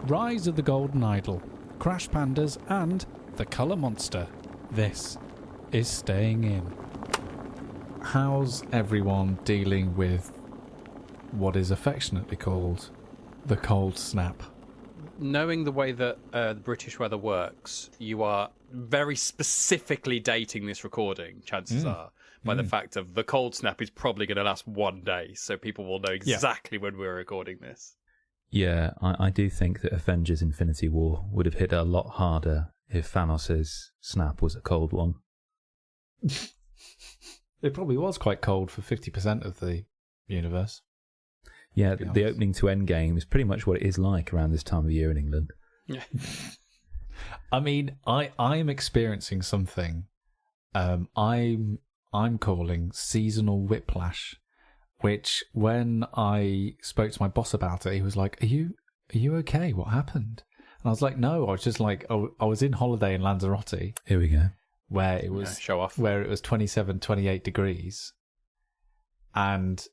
Rise of the Golden Idol, Crash Pandas, and the Colour Monster. This is Staying In. How's everyone dealing with what is affectionately called the cold snap? Knowing the way that the British weather works, you are very specifically dating this recording, chances are, by the fact of the cold snap is probably going to last one day, so people will know exactly when we're recording this. Yeah, I do think that Avengers Infinity War would have hit a lot harder if Thanos' snap was a cold one. It probably was quite cold for 50% of the universe. Yeah, the opening to Endgame is pretty much what it is like around this time of year in England. Yeah. I mean, I am experiencing something I'm calling seasonal whiplash, which when I spoke to my boss about it, he was like, Are you okay? What happened? And I was like, no, I was just like, I was in holiday in Lanzarote. Here we go. Where it was show off. Where it was 27, 28 degrees. And,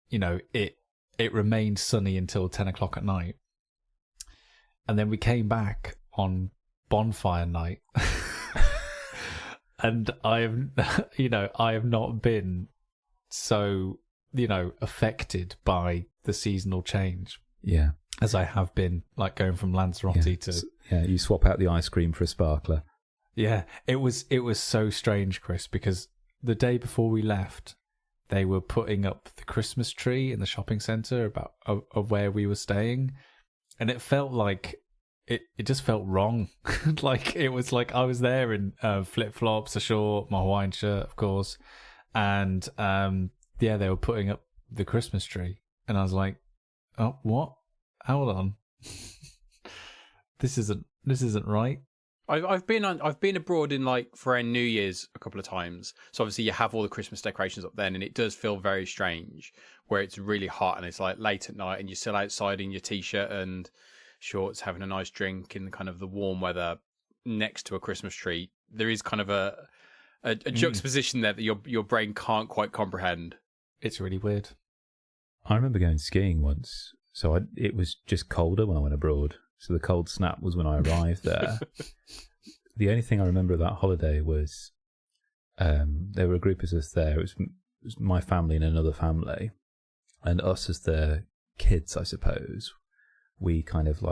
you know, it remained sunny until 10 o'clock at night. And then we came back on bonfire night. And I have not been so, affected by the seasonal change. Yeah. As I have been, like, going from Lanzarote to... Yeah, you swap out the ice cream for a sparkler. Yeah, it was so strange, Kris, because the day before we left, they were putting up the Christmas tree in the shopping centre of where we were staying, and it felt like it just felt wrong. Like it was like I was there in flip flops, a short, my Hawaiian shirt, of course, and they were putting up the Christmas tree, and I was like, oh, what? Hold on, this isn't right. I've been abroad in for New Year's a couple of times. So obviously you have all the Christmas decorations up then, and it does feel very strange where it's really hot and it's like late at night and you're still outside in your t-shirt and shorts having a nice drink in kind of the warm weather next to a Christmas tree. There is kind of a juxtaposition there that your brain can't quite comprehend. It's really weird. I remember going skiing once, so it was just colder when I went abroad. So the cold snap was when I arrived there. The only thing I remember of that holiday was there were a group of us there. It was my family and another family. And us as the kids, I suppose, we kind of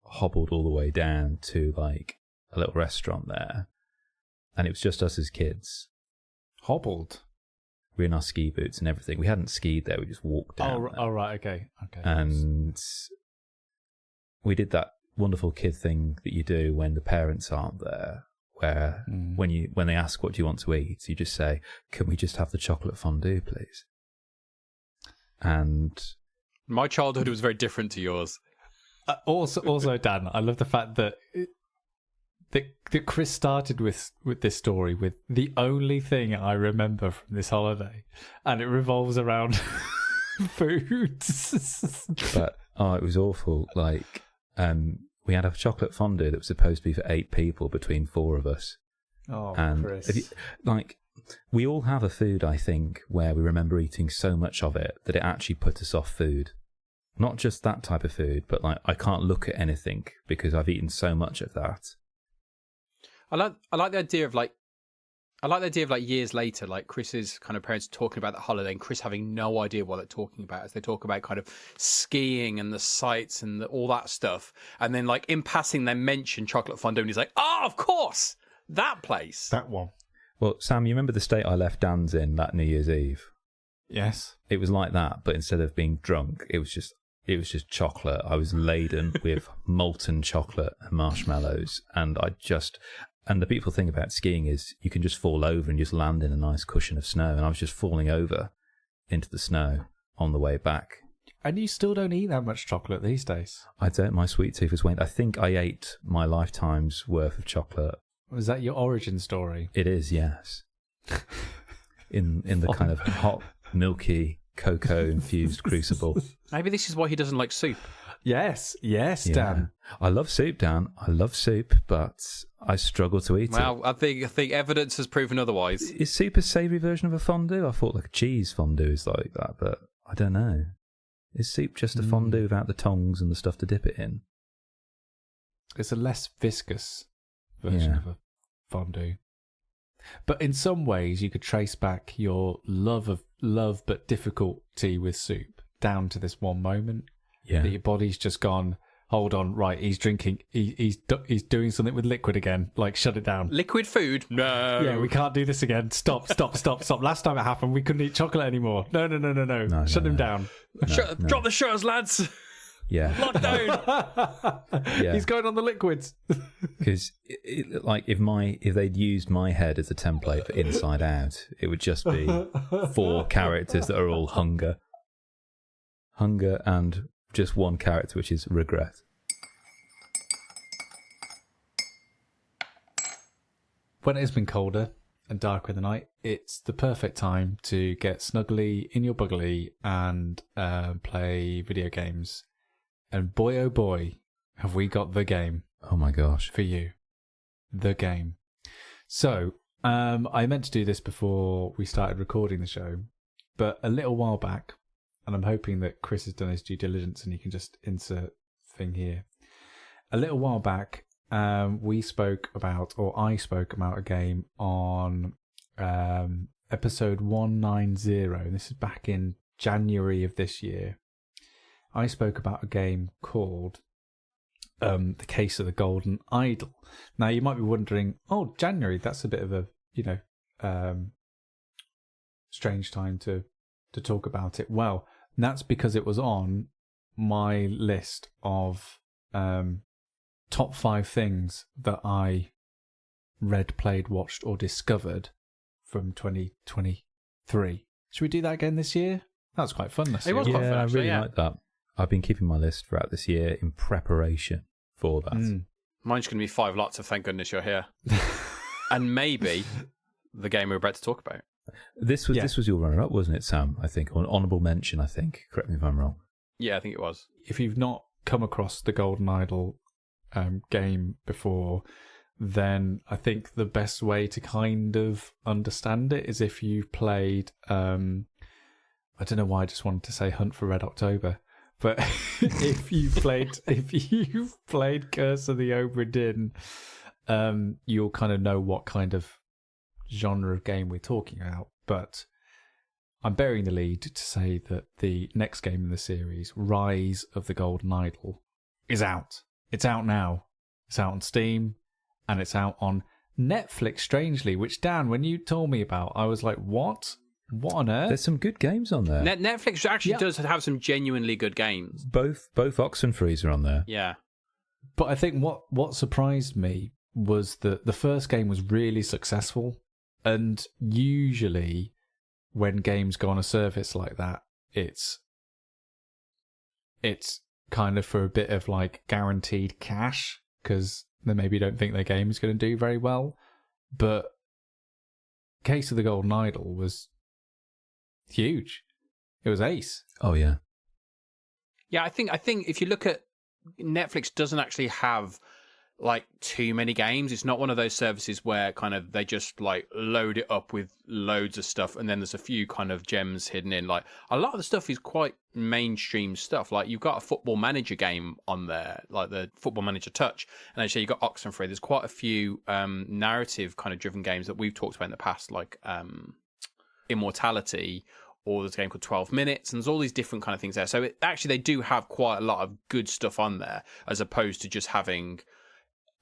hobbled all the way down to a little restaurant there. And it was just us as kids. Hobbled? We were in our ski boots and everything. We hadn't skied there. We just walked down. Oh, right. Okay. And we did that wonderful kid thing that you do when the parents aren't there, where when they ask what do you want to eat, you just say, "Can we just have the chocolate fondue, please?" And my childhood was very different to yours. Also, Dan, I love the fact that Kris started with this story with the only thing I remember from this holiday, and it revolves around food. But it was awful. We had a chocolate fondue that was supposed to be for 8 people between 4 of us. Oh, and Kris. We all have a food, I think, where we remember eating so much of it that it actually put us off food. Not just that type of food, but I can't look at anything because I've eaten so much of that. I like the idea of years later, Chris's kind of parents talking about the holiday and Kris having no idea what they're talking about as they talk about kind of skiing and the sights and all that stuff. And then in passing, they mention chocolate fondue and he's like, oh, of course, that place. That one. Well, Sam, you remember the state I left Dan's in that New Year's Eve? Yes. It was like that, but instead of being drunk, it was just chocolate. I was laden with molten chocolate and marshmallows, and the beautiful thing about skiing is you can just fall over and just land in a nice cushion of snow, and I was just falling over into the snow on the way back. And you still don't eat that much chocolate these days? I don't. My sweet tooth has waned. I think I ate my lifetime's worth of chocolate. Was that your origin story? It is, yes. in the kind of hot, milky, cocoa-infused crucible. Maybe this is why he doesn't like soup. Yes, yeah. Dan. I love soup, Dan. I love soup, but I struggle to eat it. Well, I think evidence has proven otherwise. Is soup a savoury version of a fondue? I thought a cheese fondue is like that, but I don't know. Is soup just a fondue without the tongs and the stuff to dip it in? It's a less viscous version of a fondue. But in some ways, you could trace back your love but difficulty with soup down to this one moment. Yeah. That your body's just gone, hold on, right, he's drinking, he's doing something with liquid again. Like, shut it down. Liquid food? No. Yeah, we can't do this again. Stop. Last time it happened, we couldn't eat chocolate anymore. No. Shut him down. Drop the shutters, lads. Yeah. Lockdown. Yeah. He's going on the liquids. Because, like, if they'd used my head as a template for Inside Out, it would just be 4 characters that are all hunger, and just one character, which is regret. When it has been colder and darker in the night, it's the perfect time to get snuggly in your buggly and play video games. And boy, oh boy, have we got the game. Oh my gosh. For you. The game. So, I meant to do this before we started recording the show, but a little while back, and I'm hoping that Kris has done his due diligence and he can just insert thing here. A little while back, I spoke about a game on episode 190, and this is back in January of this year. I spoke about a game called The Case of the Golden Idol. Now, you might be wondering, January, that's a bit of a, strange time to talk about it. Well, that's because it was on my list of top 5 things that I read, played, watched, or discovered from 2023. Should we do that again this year? That was quite fun this year. It was quite fun, actually, I really like that. I've been keeping my list throughout this year in preparation for that. Mine's going to be 5 lots of thank goodness you're here. And maybe the game we're about to talk about. This was your runner-up, wasn't it, Sam? I think, or an honourable mention, I think. Correct me if I'm wrong. Yeah, I think it was. If you've not come across the Golden Idol game before, then I think the best way to kind of understand it is if you've played, I don't know why I just wanted to say Hunt for Red October, but if you've played Curse of the Obra Dinn, you'll kind of know what kind of genre of game we're talking about. But I'm bearing the lead to say that the next game in the series, Rise of the Golden Idol, is out. It's out now. It's out on Steam, and it's out on Netflix, strangely, which, Dan, when you told me about, I was like, what? What on earth? There's some good games on there. Netflix actually does have some genuinely good games. Both Oxenfrees are on there. Yeah. But I think what surprised me was that the first game was really successful. And usually when games go on a service like that, it's kind of for a bit of like guaranteed cash, because they maybe don't think their game is going to do very well. But Case of the Golden Idol was huge. It was ace. Oh yeah. Yeah, I think if you look at Netflix, doesn't actually have like too many games. It's not one of those services where kind of they just like load it up with loads of stuff and then there's a few kind of gems hidden in. Like a lot of the stuff is quite mainstream stuff. Like you've got a Football Manager game on there, like the Football Manager Touch, and actually you've got Oxenfree. There's quite a few narrative kind of driven games that we've talked about in the past, like Immortality, or there's a game called 12 Minutes, and there's all these different kind of things there. So actually they do have quite a lot of good stuff on there, as opposed to just having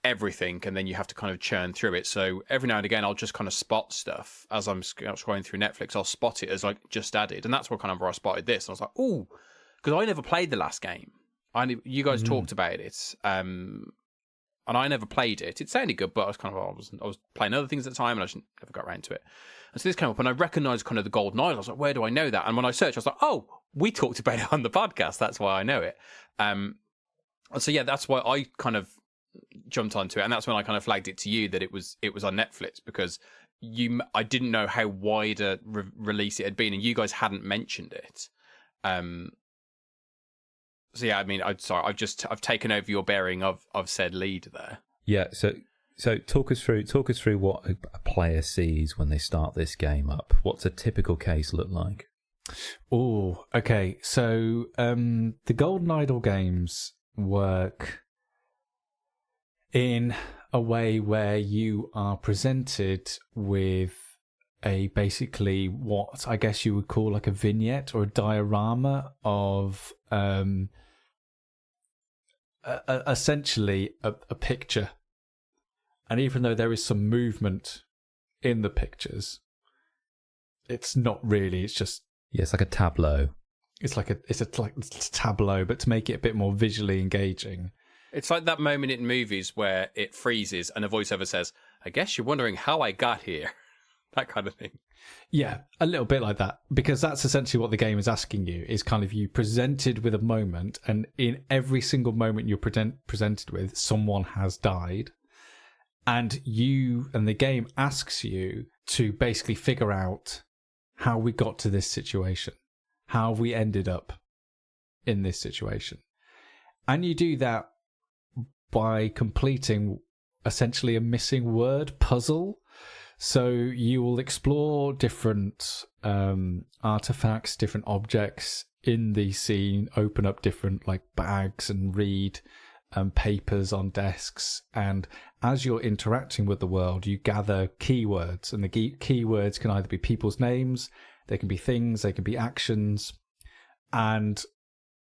everything and then you have to kind of churn through it. So every now and again I'll just kind of spot stuff as I'm scrolling through Netflix. I'll spot it as like just added, and that's where I spotted this. And I was like, ooh, because I never played the last game. You guys talked about it, and I never played it. It sounded good, but I was kind of I was playing other things at the time, and I just never got around to it. And so this came up, and I recognised kind of the Golden Idol. I was like, where do I know that? And when I searched, I was like, oh, we talked about it on the podcast. That's why I know it. And so yeah, that's why I kind of jumped onto it, and that's when I kind of flagged it to you that it was on Netflix, because I didn't know how wide a release it had been, and you guys hadn't mentioned it. So yeah, I mean, I've taken over your bearing of said lead there. Yeah, so talk us through what a player sees when they start this game up. What's a typical case look like? Oh, okay. So the Golden Idol games work in a way where you are presented with a basically what I guess you would call like a vignette or a diorama of essentially a picture. And even though there is some movement in the pictures, it's not really, it's just... Yeah, it's like a tableau. It's a tableau, but to make it a bit more visually engaging. It's like that moment in movies where it freezes and a voiceover says, I guess you're wondering how I got here. That kind of thing. Yeah, a little bit like that. Because that's essentially what the game is asking you, is kind of you presented with a moment, and in every single moment you're presented with, someone has died. And the game asks you to basically figure out how we got to this situation. How we ended up in this situation. And you do that by completing essentially a missing word puzzle. So you will explore different artifacts, different objects in the scene, open up different like bags and read papers on desks. And as you're interacting with the world, you gather keywords. And the keywords can either be people's names, they can be things, they can be actions. And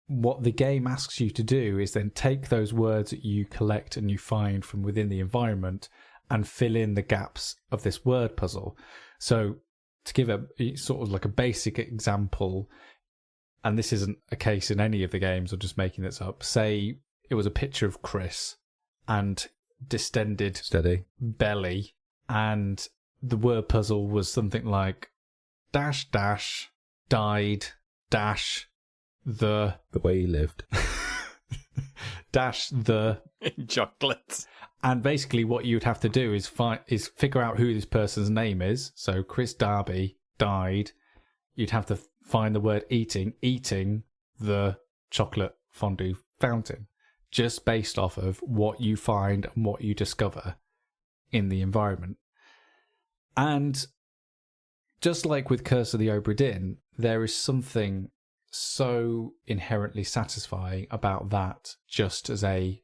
what the game asks you to do is then take those words that you collect and you find from within the environment and fill in the gaps of this word puzzle. So to give a sort of like a basic example, and this isn't a case in any of the games, I'm just making this up. Say it was a picture of Kris and distended belly, and the word puzzle was something like dash dash died dash the way he lived dash the chocolates. And basically what you'd have to do is figure out who this person's name is. So Kris Darby died. You'd have to find the word eating the chocolate fondue fountain, just based off of what you find and what you discover in the environment. And just like with Curse of the Obra Dinn, there is something so inherently satisfying about that just as a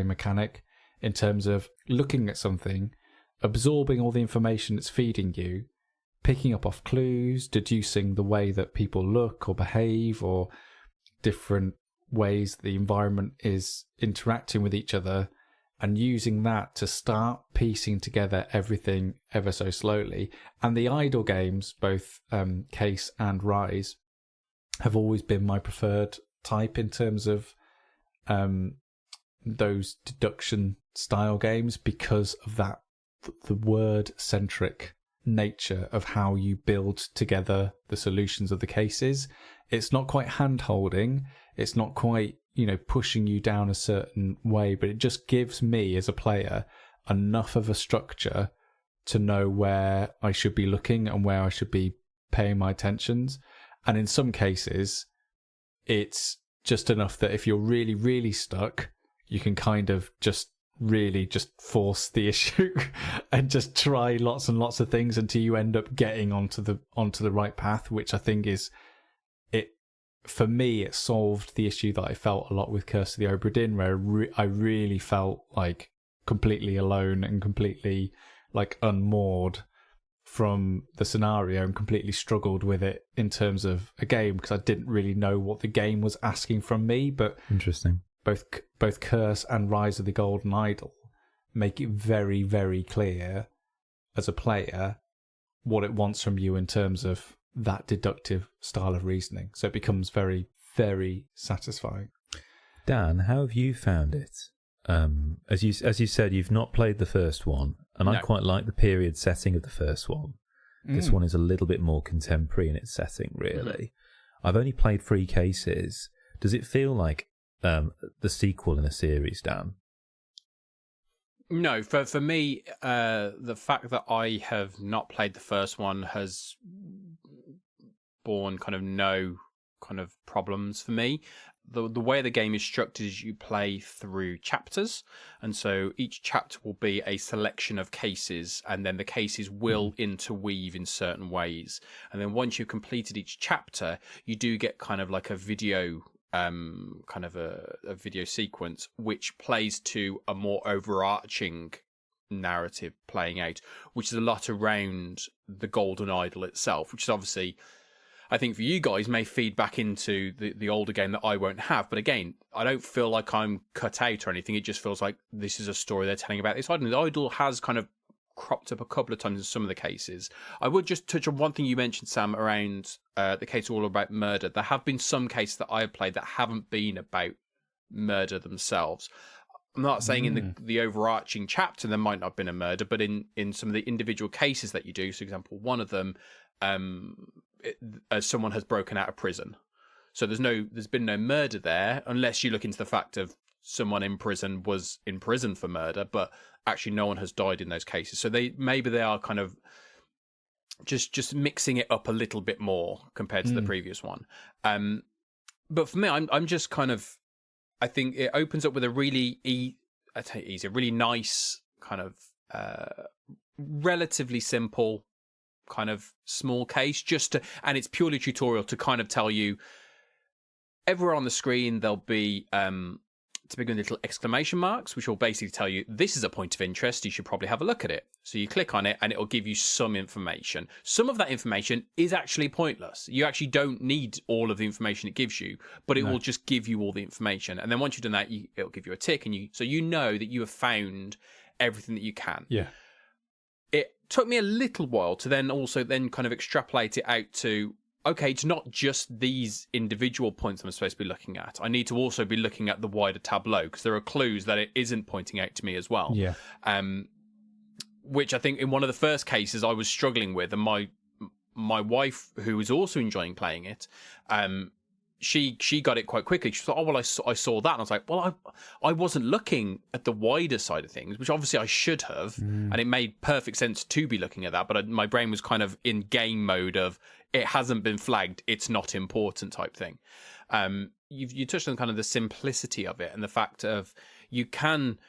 mechanic, in terms of looking at something, absorbing all the information it's feeding you, picking up off clues, deducing the way that people look or behave, or different ways the environment is interacting with each other, and using that to start piecing together everything ever so slowly. And the idle games, both Case and Rise, have always been my preferred type in terms of those deduction style games, because of that, the word centric nature of how you build together the solutions of the cases. It's not quite hand holding, it's not quite, pushing you down a certain way, but it just gives me as a player enough of a structure to know where I should be looking and where I should be paying my attentions. And in some cases it's just enough that if you're really, really stuck, you can kind of just really just force the issue and just try lots and lots of things until you end up getting onto the right path, which I think is it. For me, it solved the issue that I felt a lot with Curse of the Obra Dinn, where I really felt like completely alone and completely like unmoored from the scenario, and completely struggled with it in terms of a game, because I didn't really know what the game was asking from me. But interesting. Both Curse and Rise of the Golden Idol make it very, very clear as a player what it wants from you in terms of that deductive style of reasoning. So it becomes very, very satisfying. Dan, how have you found it? As you said, you've not played the first one, and I quite like the period setting of the first one. This one is a little bit more contemporary in its setting, really. I've only played 3 cases. Does it feel like the sequel in a series, Dan? No, for me, the fact that I have not played the first one has borne kind of no kind of problems for me. The way the game is structured is you play through chapters, and so each chapter will be a selection of cases, and then the cases will interweave in certain ways. And then once you've completed each chapter, you do get kind of like a video kind of a video sequence which plays to a more overarching narrative playing out, which is a lot around the golden idol itself, which is obviously, I think for you guys, may feed back into the older game that I won't have. But again, I don't feel like I'm cut out or anything. It just feels like this is a story they're telling about this idol. The idol has kind of cropped up a couple of times in some of the cases. I would just touch on one thing you mentioned, Sam, around the case all about murder. There have been some cases that I've played that haven't been about murder themselves. I'm not saying in the overarching chapter there might not have been a murder, but in some of the individual cases that you do, so for example, one of them, someone has broken out of prison. So there's been no murder there, unless you look into the fact of someone in prison was in prison for murder, but actually no one has died in those cases. So maybe they are kind of just mixing it up a little bit more compared to the previous one. But for me, I'm just kind of, I think it opens up with a really really nice kind of relatively simple kind of small case, and it's purely tutorial to kind of tell you everywhere on the screen there'll be to begin little exclamation marks, which will basically tell you this is a point of interest, you should probably have a look at it. So you click on it and it'll give you some information. Some of that information is actually pointless. You actually don't need all of the information it gives you, but it will just give you all the information. And then once you've done that, it'll give you a tick, so you know that you have found everything that you can. Yeah. It took me a little while to then kind of extrapolate it out to, okay, it's not just these individual points I'm supposed to be looking at. I need to also be looking at the wider tableau, because there are clues that it isn't pointing out to me as well. Yeah. Which I think in one of the first cases I was struggling with, and my wife, who was also enjoying playing it, she got it quite quickly. She thought, oh, well, I saw that. And I was like, well, I wasn't looking at the wider side of things, which obviously I should have. And it made perfect sense to be looking at that. But my brain was kind of in game mode of, it hasn't been flagged, it's not important type thing. You touched on kind of the simplicity of it and the fact of you can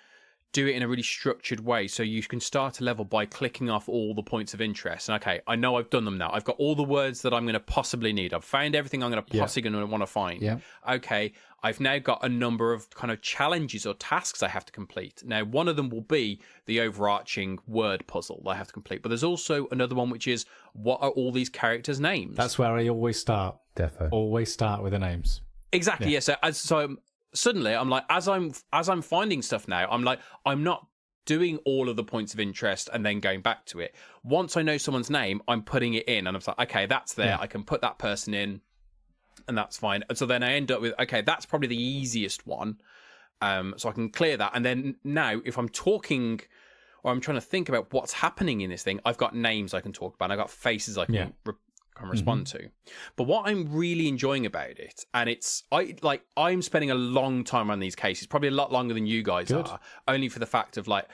do it in a really structured way. So you can start a level by clicking off all the points of interest. And okay, I know I've done them now. I've got all the words that I'm going to possibly need. I've found everything I'm going to possibly going to want to find. Yeah. Okay, I've now got a number of kind of challenges or tasks I have to complete. Now, one of them will be the overarching word puzzle that I have to complete. But there's also another one, which is, what are all these characters' names? That's where I always start. Defo. Always start with the names. Exactly, yeah. So suddenly I'm like, as I'm finding stuff now, I'm like, I'm not doing all of the points of interest and then going back to it. Once I know someone's name, I'm putting it in, and I'm like, okay, that's there. Yeah. I can put that person in, and that's fine. And so then I end up with, okay, that's probably the easiest one. So I can clear that. And then now, if I'm talking or I'm trying to think about what's happening in this thing, I've got names I can talk about. I've got faces I can respond to. But what I'm really enjoying about it, and I'm spending a long time on these cases, probably a lot longer than you guys are, only for the fact of like,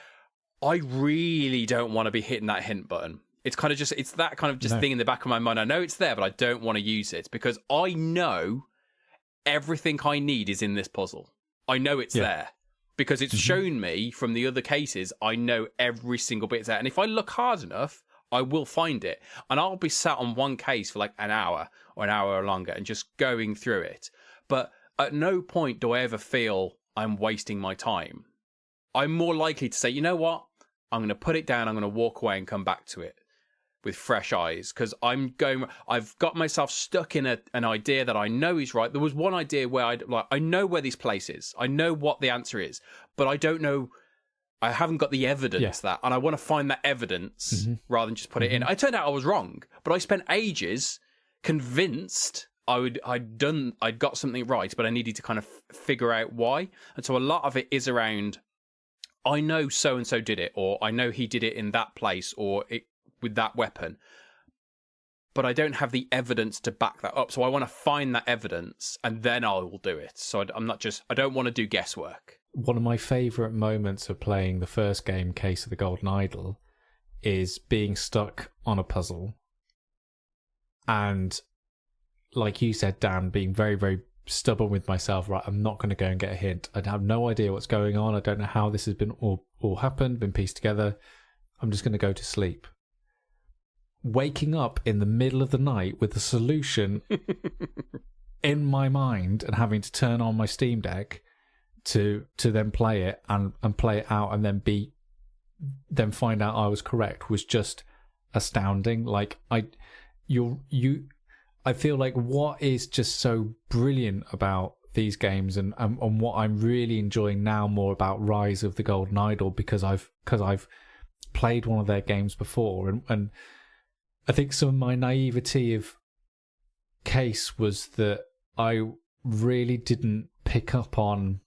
I really don't want to be hitting that hint button. It's kind of just, it's that kind of just thing in the back of my mind. I know it's there, but I don't want to use it because I know everything I need is in this puzzle. I know it's there because it's shown me from the other cases. I know every single bit's there. And if I look hard enough, I will find it. And I'll be sat on one case for like an hour or longer and just going through it. But at no point do I ever feel I'm wasting my time. I'm more likely to say, you know what? I'm going to put it down. I'm going to walk away and come back to it with fresh eyes, because I've got myself stuck in an idea that I know is right. There was one idea where I know where this place is. I know what the answer is, but I don't know. I haven't got the evidence that, and I want to find that evidence rather than just put it in. It turned out I was wrong, but I spent ages convinced I'd got something right, but I needed to kind of figure out why. And so a lot of it is around, I know so-and-so did it, or I know he did it in that place, or with that weapon, but I don't have the evidence to back that up. So I want to find that evidence and then I will do it. So I don't want to do guesswork. One of my favourite moments of playing the first game, Case of the Golden Idol, is being stuck on a puzzle. And like you said, Dan, being very, very stubborn with myself, right, I'm not going to go and get a hint. I have no idea what's going on. I don't know how this has been all happened, been pieced together. I'm just going to go to sleep. Waking up in the middle of the night with a solution in my mind and having to turn on my Steam Deck to then play it and play it out and then find out I was correct was just astounding. Like I feel like what is just so brilliant about these games and what I'm really enjoying now more about Rise of the Golden Idol because I've played one of their games before and I think some of my naivety of Case was that I really didn't pick up on,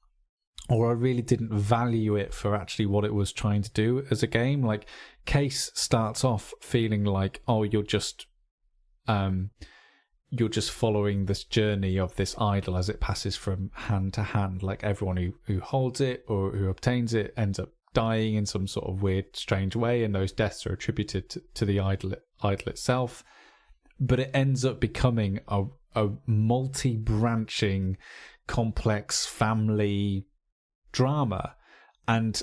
or I really didn't value it for actually what it was trying to do as a game. Like Case starts off feeling like, oh, you're just following this journey of this idol as it passes from hand to hand. Like everyone who holds it or who obtains it ends up dying in some sort of weird, strange way, and those deaths are attributed to the idol itself. But it ends up becoming a multi-branching, complex family drama. And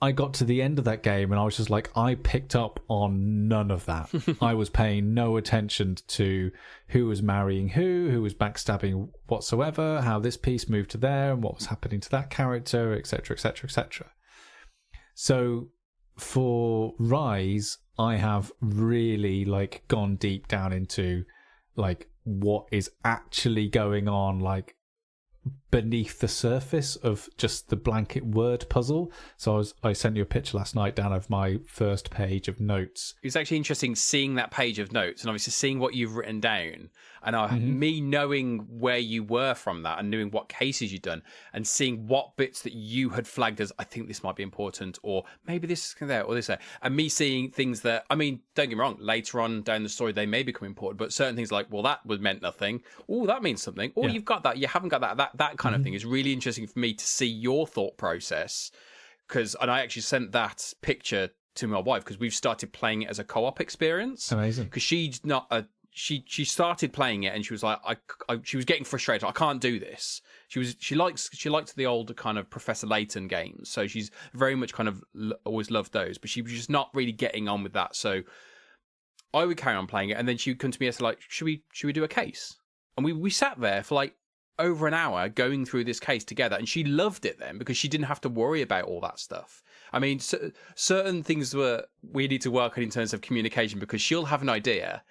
I got to the end of that game and I was just like, I picked up on none of that. I was paying no attention to who was marrying who was backstabbing whatsoever, how this piece moved to there and what was happening to that character, etc., etc., etc. So for Rise, I have really like gone deep down into like what is actually going on, like beneath the surface of just the blanket word puzzle. So I sent you a picture last night down of my first page of notes. It's actually interesting seeing that page of notes and obviously seeing what you've written down and me knowing where you were from that and knowing what cases you'd done and seeing what bits that you had flagged as I think this might be important or maybe this is there or this there, and me seeing things that, I mean, don't get me wrong, later on down the story they may become important, but certain things like, well, that meant nothing, oh, that means something, or you've got that, you haven't got that kind of thing is really interesting for me to see your thought process. And I actually sent that picture to my wife because we've started playing it as a co-op experience. Amazing. Because she's not she started playing it and she was like, she was getting frustrated. I can't do this. She liked the older kind of Professor Layton games, so she's very much kind of always loved those. But she was just not really getting on with that. So I would carry on playing it, and then she would come to me and say, like, should we do a case? And we sat there for like over an hour going through this case together, and she loved it then because she didn't have to worry about all that stuff. I mean, certain things we need to work on in terms of communication, because she'll have an idea,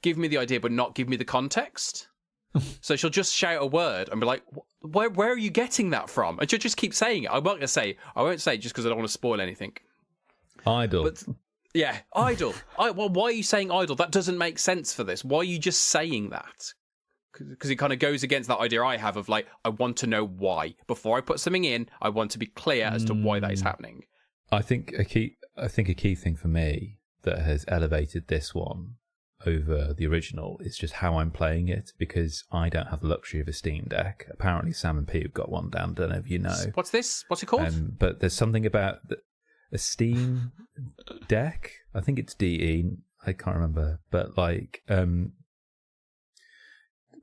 give me the idea, but not give me the context. So she'll just shout a word and be like, where are you getting that from? And she'll just keep saying it. I won't say it just because I don't want to spoil anything. Idle. But yeah, idle. Well, why are you saying idle? That doesn't make sense for this. Why are you just saying that? Because it kind of goes against that idea I have of like, I want to know why. Before I put something in, I want to be clear as to why that is happening. I think a key thing for me that has elevated this one over the original is just how I'm playing it, because I don't have the luxury of a Steam Deck. Apparently Sam and Pete have got one down, don't know if you know. What's this? What's it called? But there's something about a Steam Deck. I think it's DE. I can't remember. But like,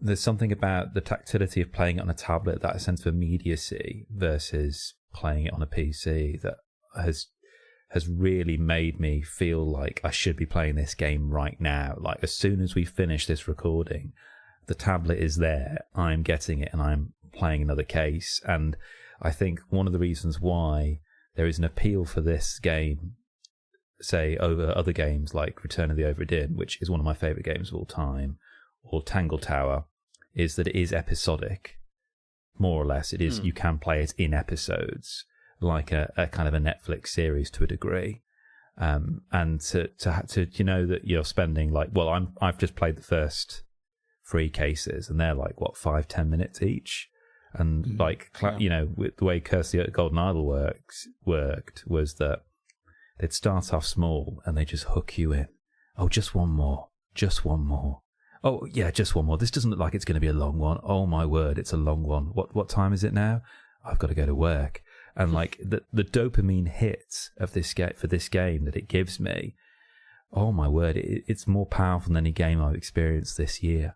there's something about the tactility of playing it on a tablet, that sense of immediacy versus playing it on a PC, that has really made me feel like I should be playing this game right now. Like, as soon as we finish this recording, the tablet is there, I'm getting it, and I'm playing another case. And I think one of the reasons why there is an appeal for this game, say, over other games like Return of the Obra Dinn, which is one of my favourite games of all time, or Tangle Tower, is that it is episodic, more or less. It is, you can play it in episodes, like a kind of a Netflix series to a degree. And to you know that you're spending like, well, I've just played the first 3 cases and they're like, what, 5-10 minutes each? And you know, with the way Curse of the Golden Idol worked was that they'd start off small and they just hook you in. Oh, just one more. Oh, yeah, just one more. This doesn't look like it's going to be a long one. Oh, my word, it's a long one. What time is it now? I've got to go to work. And like the dopamine hit of this for this game that it gives me, oh my word, it's more powerful than any game I've experienced this year.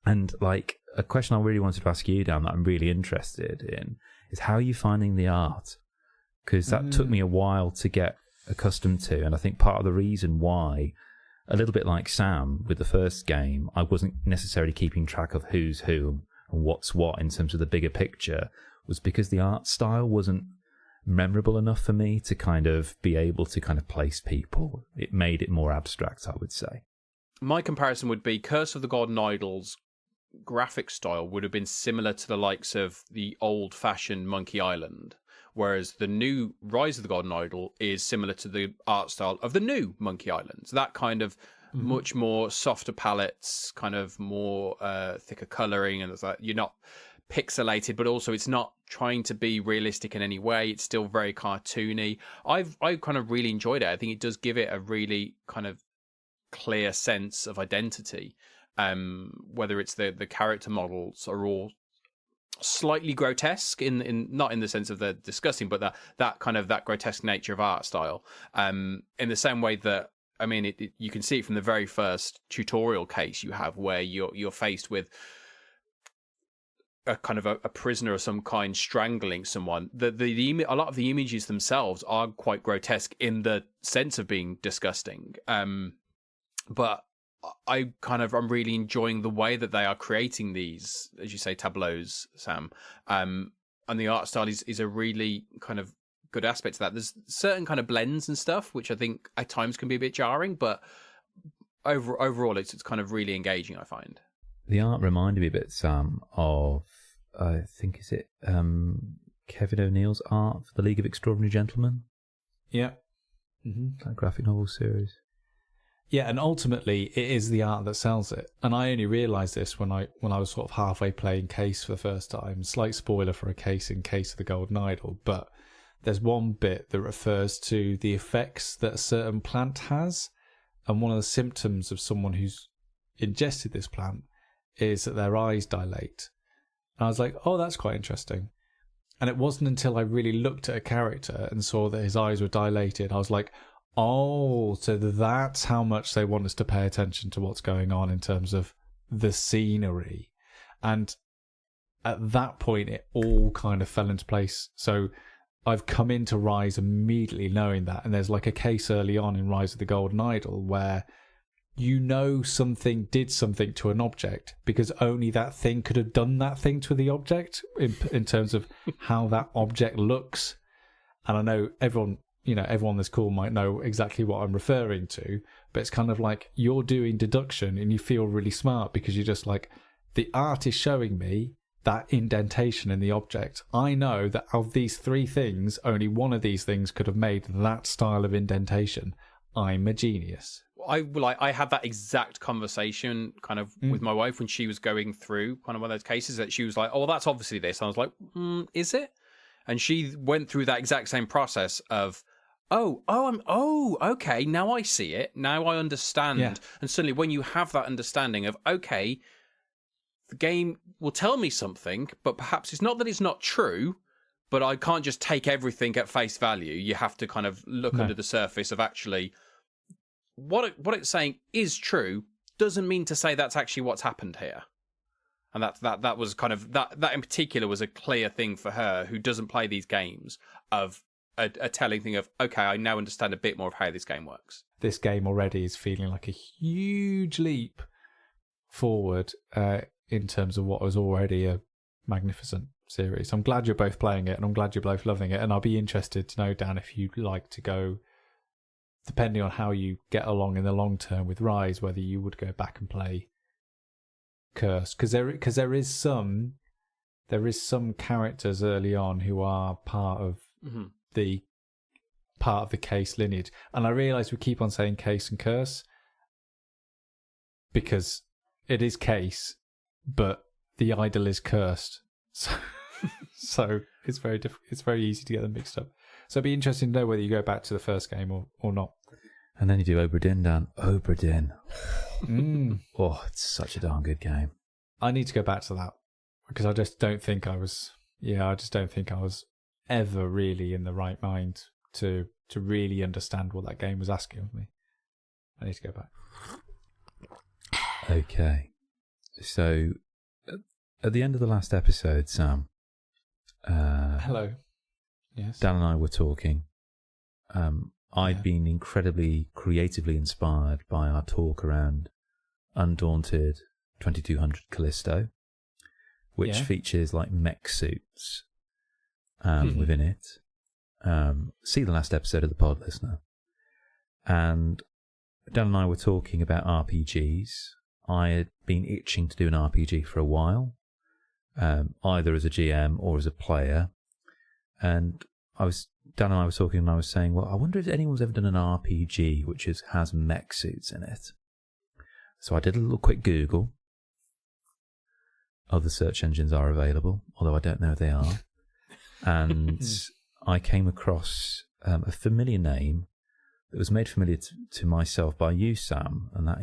And like, a question I really wanted to ask you, Dan, that I'm really interested in, is how are you finding the art? Because that took me a while to get accustomed to, and I think part of the reason why a little bit like Sam with the first game, I wasn't necessarily keeping track of who's who and what's what in terms of the bigger picture, was because the art style wasn't memorable enough for me to kind of be able to kind of place people. It made it more abstract, I would say. My comparison would be Curse of the Golden Idol's graphic style would have been similar to the likes of the old-fashioned Monkey Island, whereas the new Rise of the Golden Idol is similar to the art style of the new Monkey Island. That kind of much more softer palettes, kind of more thicker colouring, and it's like you're not pixelated, but also it's not trying to be realistic in any way. It's still very cartoony. I kind of really enjoyed it. I think it does give it a really kind of clear sense of identity. Whether it's the character models are all slightly grotesque in not in the sense of they're disgusting, but that kind of that grotesque nature of art style. In the same way that, I mean, you can see it from the very first tutorial case you have, where you're faced with a kind of a prisoner of some kind strangling someone. A lot of the images themselves are quite grotesque in the sense of being disgusting. But I'm really enjoying the way that they are creating these, as you say, tableaus, Sam. And the art style is a really kind of good aspect to that. There's certain kind of blends and stuff, which I think at times can be a bit jarring, but overall it's kind of really engaging, I find. The art reminded me a bit, Sam, of, I think, is it Kevin O'Neill's art for the League of Extraordinary Gentlemen? Yeah. That graphic novel series. Yeah, and ultimately it is the art that sells it. And I only realised this when I was sort of halfway playing Case for the first time. Slight spoiler for a Case in Case of the Golden Idol, but there's one bit that refers to the effects that a certain plant has, and one of the symptoms of someone who's ingested this plant is that their eyes dilate. And I was like, oh, that's quite interesting. And it wasn't until I really looked at a character and saw that his eyes were dilated, I was like, oh, so that's how much they want us to pay attention to what's going on in terms of the scenery. And at that point, it all kind of fell into place. So I've come into Rise immediately knowing that. And there's like a case early on in Rise of the Golden Idol where you know something did something to an object because only that thing could have done that thing to the object in terms of how that object looks. And I know everyone on this call might know exactly what I'm referring to, but it's kind of like you're doing deduction and you feel really smart because you're just like, the art is showing me that indentation in the object. I know that of these three things, only one of these things could have made that style of indentation. I'm a genius. I had that exact conversation kind of with my wife when she was going through kind of one of those cases that she was like, oh, well, that's obviously this. And I was like, is it? And she went through that exact same process of, okay, now I see it. Now I understand. Yeah. And suddenly when you have that understanding of, okay, the game will tell me something, but perhaps it's not that it's not true, but I can't just take everything at face value. You have to kind of look under the surface of actually what it's saying is true doesn't mean to say that's actually what's happened here. And that was kind of that in particular was a clear thing for her who doesn't play these games of a telling thing of, okay, I now understand a bit more of how this game works. This game already is feeling like a huge leap forward in terms of what was already a magnificent series. I'm glad you're both playing it and I'm glad you're both loving it. And I'll be interested to know, Dan, if you'd like to go, depending on how you get along in the long term with Rise, whether you would go back and play Curse. Because there is some characters early on who are part of the Case lineage. And I realise we keep on saying Case and Curse because it is Case, but the idol is cursed. So it's very it's very easy to get them mixed up. So it'd be interesting to know whether you go back to the first game or not. And then you do Obra Dinn, Dan. Obra Dinn. Oh, it's such a darn good game. I need to go back to that because I just don't think I was ever really in the right mind to really understand what that game was asking of me. I need to go back. Okay. So at the end of the last episode, Sam. Hello. Yes. Dan and I were talking. I'd been incredibly creatively inspired by our talk around Undaunted 2200 Callisto, which features like mech suits within it. See the last episode of the pod, listener. And Dan and I were talking about RPGs. I had been itching to do an RPG for a while, either as a GM or as a player. And Dan and I were talking, and I was saying, well, I wonder if anyone's ever done an RPG which has mech suits in it. So I did a little quick Google. Other search engines are available, although I don't know if they are. And I came across a familiar name that was made familiar to myself by you, Sam, and that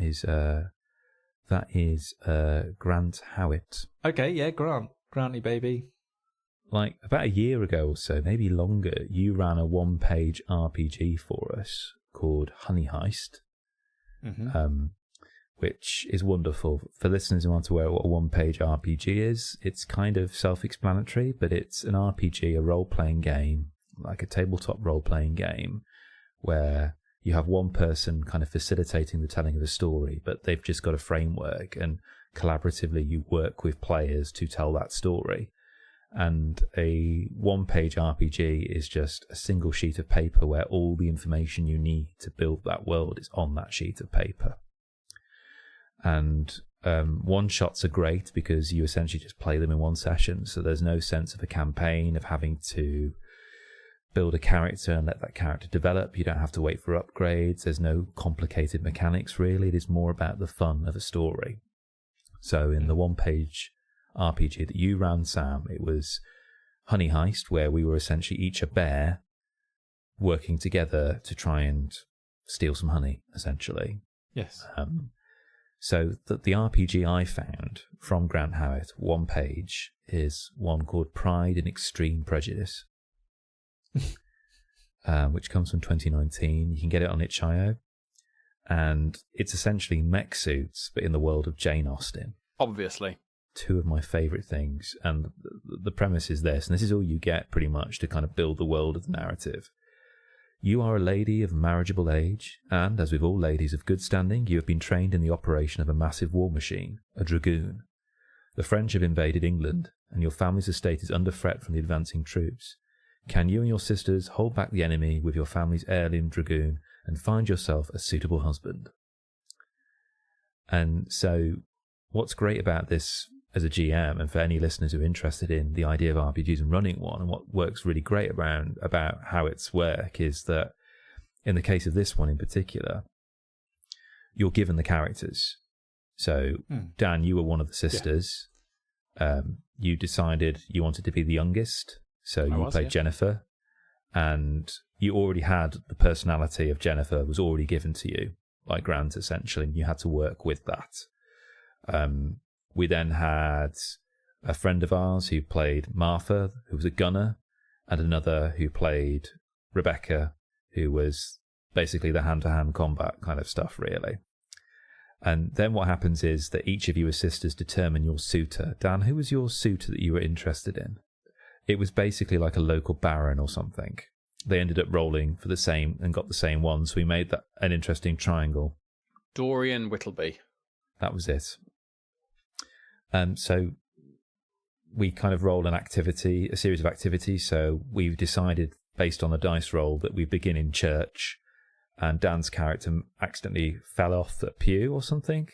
is Grant Howitt. Okay, yeah, Granty baby. Like about a year ago or so, maybe longer, you ran a one-page RPG for us called Honey Heist, which is wonderful. For listeners who aren't aware of what a one-page RPG is, it's kind of self-explanatory, but it's an RPG, a role-playing game, like a tabletop role-playing game, where you have one person kind of facilitating the telling of a story, but they've just got a framework, and collaboratively you work with players to tell that story. And a one-page RPG is just a single sheet of paper where all the information you need to build that world is on that sheet of paper. And one-shots are great because you essentially just play them in one session, so there's no sense of a campaign, of having to build a character and let that character develop. You don't have to wait for upgrades. There's no complicated mechanics, really. It is more about the fun of a story. So in the one-page RPG that you ran, Sam, it was Honey Heist, where we were essentially each a bear working together to try and steal some honey, essentially. Yes. So the RPG I found from Grant Howitt, one page, is one called Pride and Extreme Prejudice, which comes from 2019. You can get it on itch.io. And it's essentially mech suits, but in the world of Jane Austen. Obviously. Two of my favourite things. And the premise is this, and this is all you get pretty much to kind of build the world of the narrative. You are a lady of marriageable age, and, as with all ladies of good standing, you have been trained in the operation of a massive war machine, a dragoon. The French have invaded England, and your family's estate is under threat from the advancing troops. Can you and your sisters hold back the enemy with your family's heirloom dragoon and find yourself a suitable husband? And so, what's great about this as a GM, and for any listeners who are interested in the idea of RPGs and running one, and what works really great about how it's work, is that in the case of this one in particular, you're given the characters. So, Dan, you were one of the sisters. Yeah. You decided you wanted to be the youngest, so you played Jennifer, and you already had the personality of Jennifer was already given to you by Grant, essentially, and you had to work with that. We then had a friend of ours who played Martha, who was a gunner, and another who played Rebecca, who was basically the hand-to-hand combat kind of stuff, really. And then what happens is that each of you as sisters determine your suitor. Dan, who was your suitor that you were interested in? It was basically like a local baron or something. They ended up rolling for the same and got the same one, so we made that an interesting triangle. Dorian Whittleby. That was it. So we kind of roll a series of activities. So we've decided, based on the dice roll, that we begin in church, and Dan's character accidentally fell off the pew or something.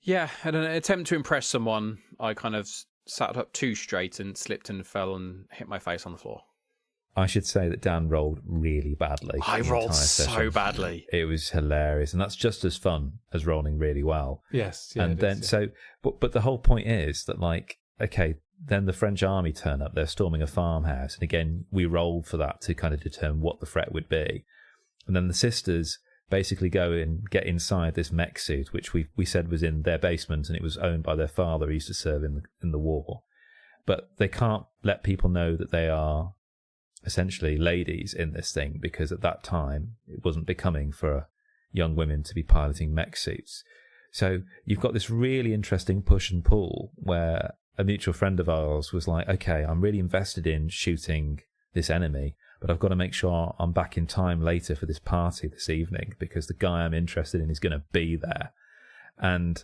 Yeah, in an attempt to impress someone, I kind of sat up too straight and slipped and fell and hit my face on the floor. I should say that Dan rolled really badly. I rolled so badly. It was hilarious, and that's just as fun as rolling really well. Yes, yeah. And then, but the whole point is that, like, okay, then the French army turn up. They're storming a farmhouse, and again, we rolled for that to kind of determine what the threat would be. And then the sisters basically go and get inside this mech suit, which we said was in their basement, and it was owned by their father, who used to serve in the war. But they can't let people know that they are essentially ladies in this thing, because at that time it wasn't becoming for young women to be piloting mech suits. So you've got this really interesting push and pull where a mutual friend of ours was like, okay, I'm really invested in shooting this enemy. but I've got to make sure I'm back in time later for this party this evening because the guy I'm interested in is going to be there. And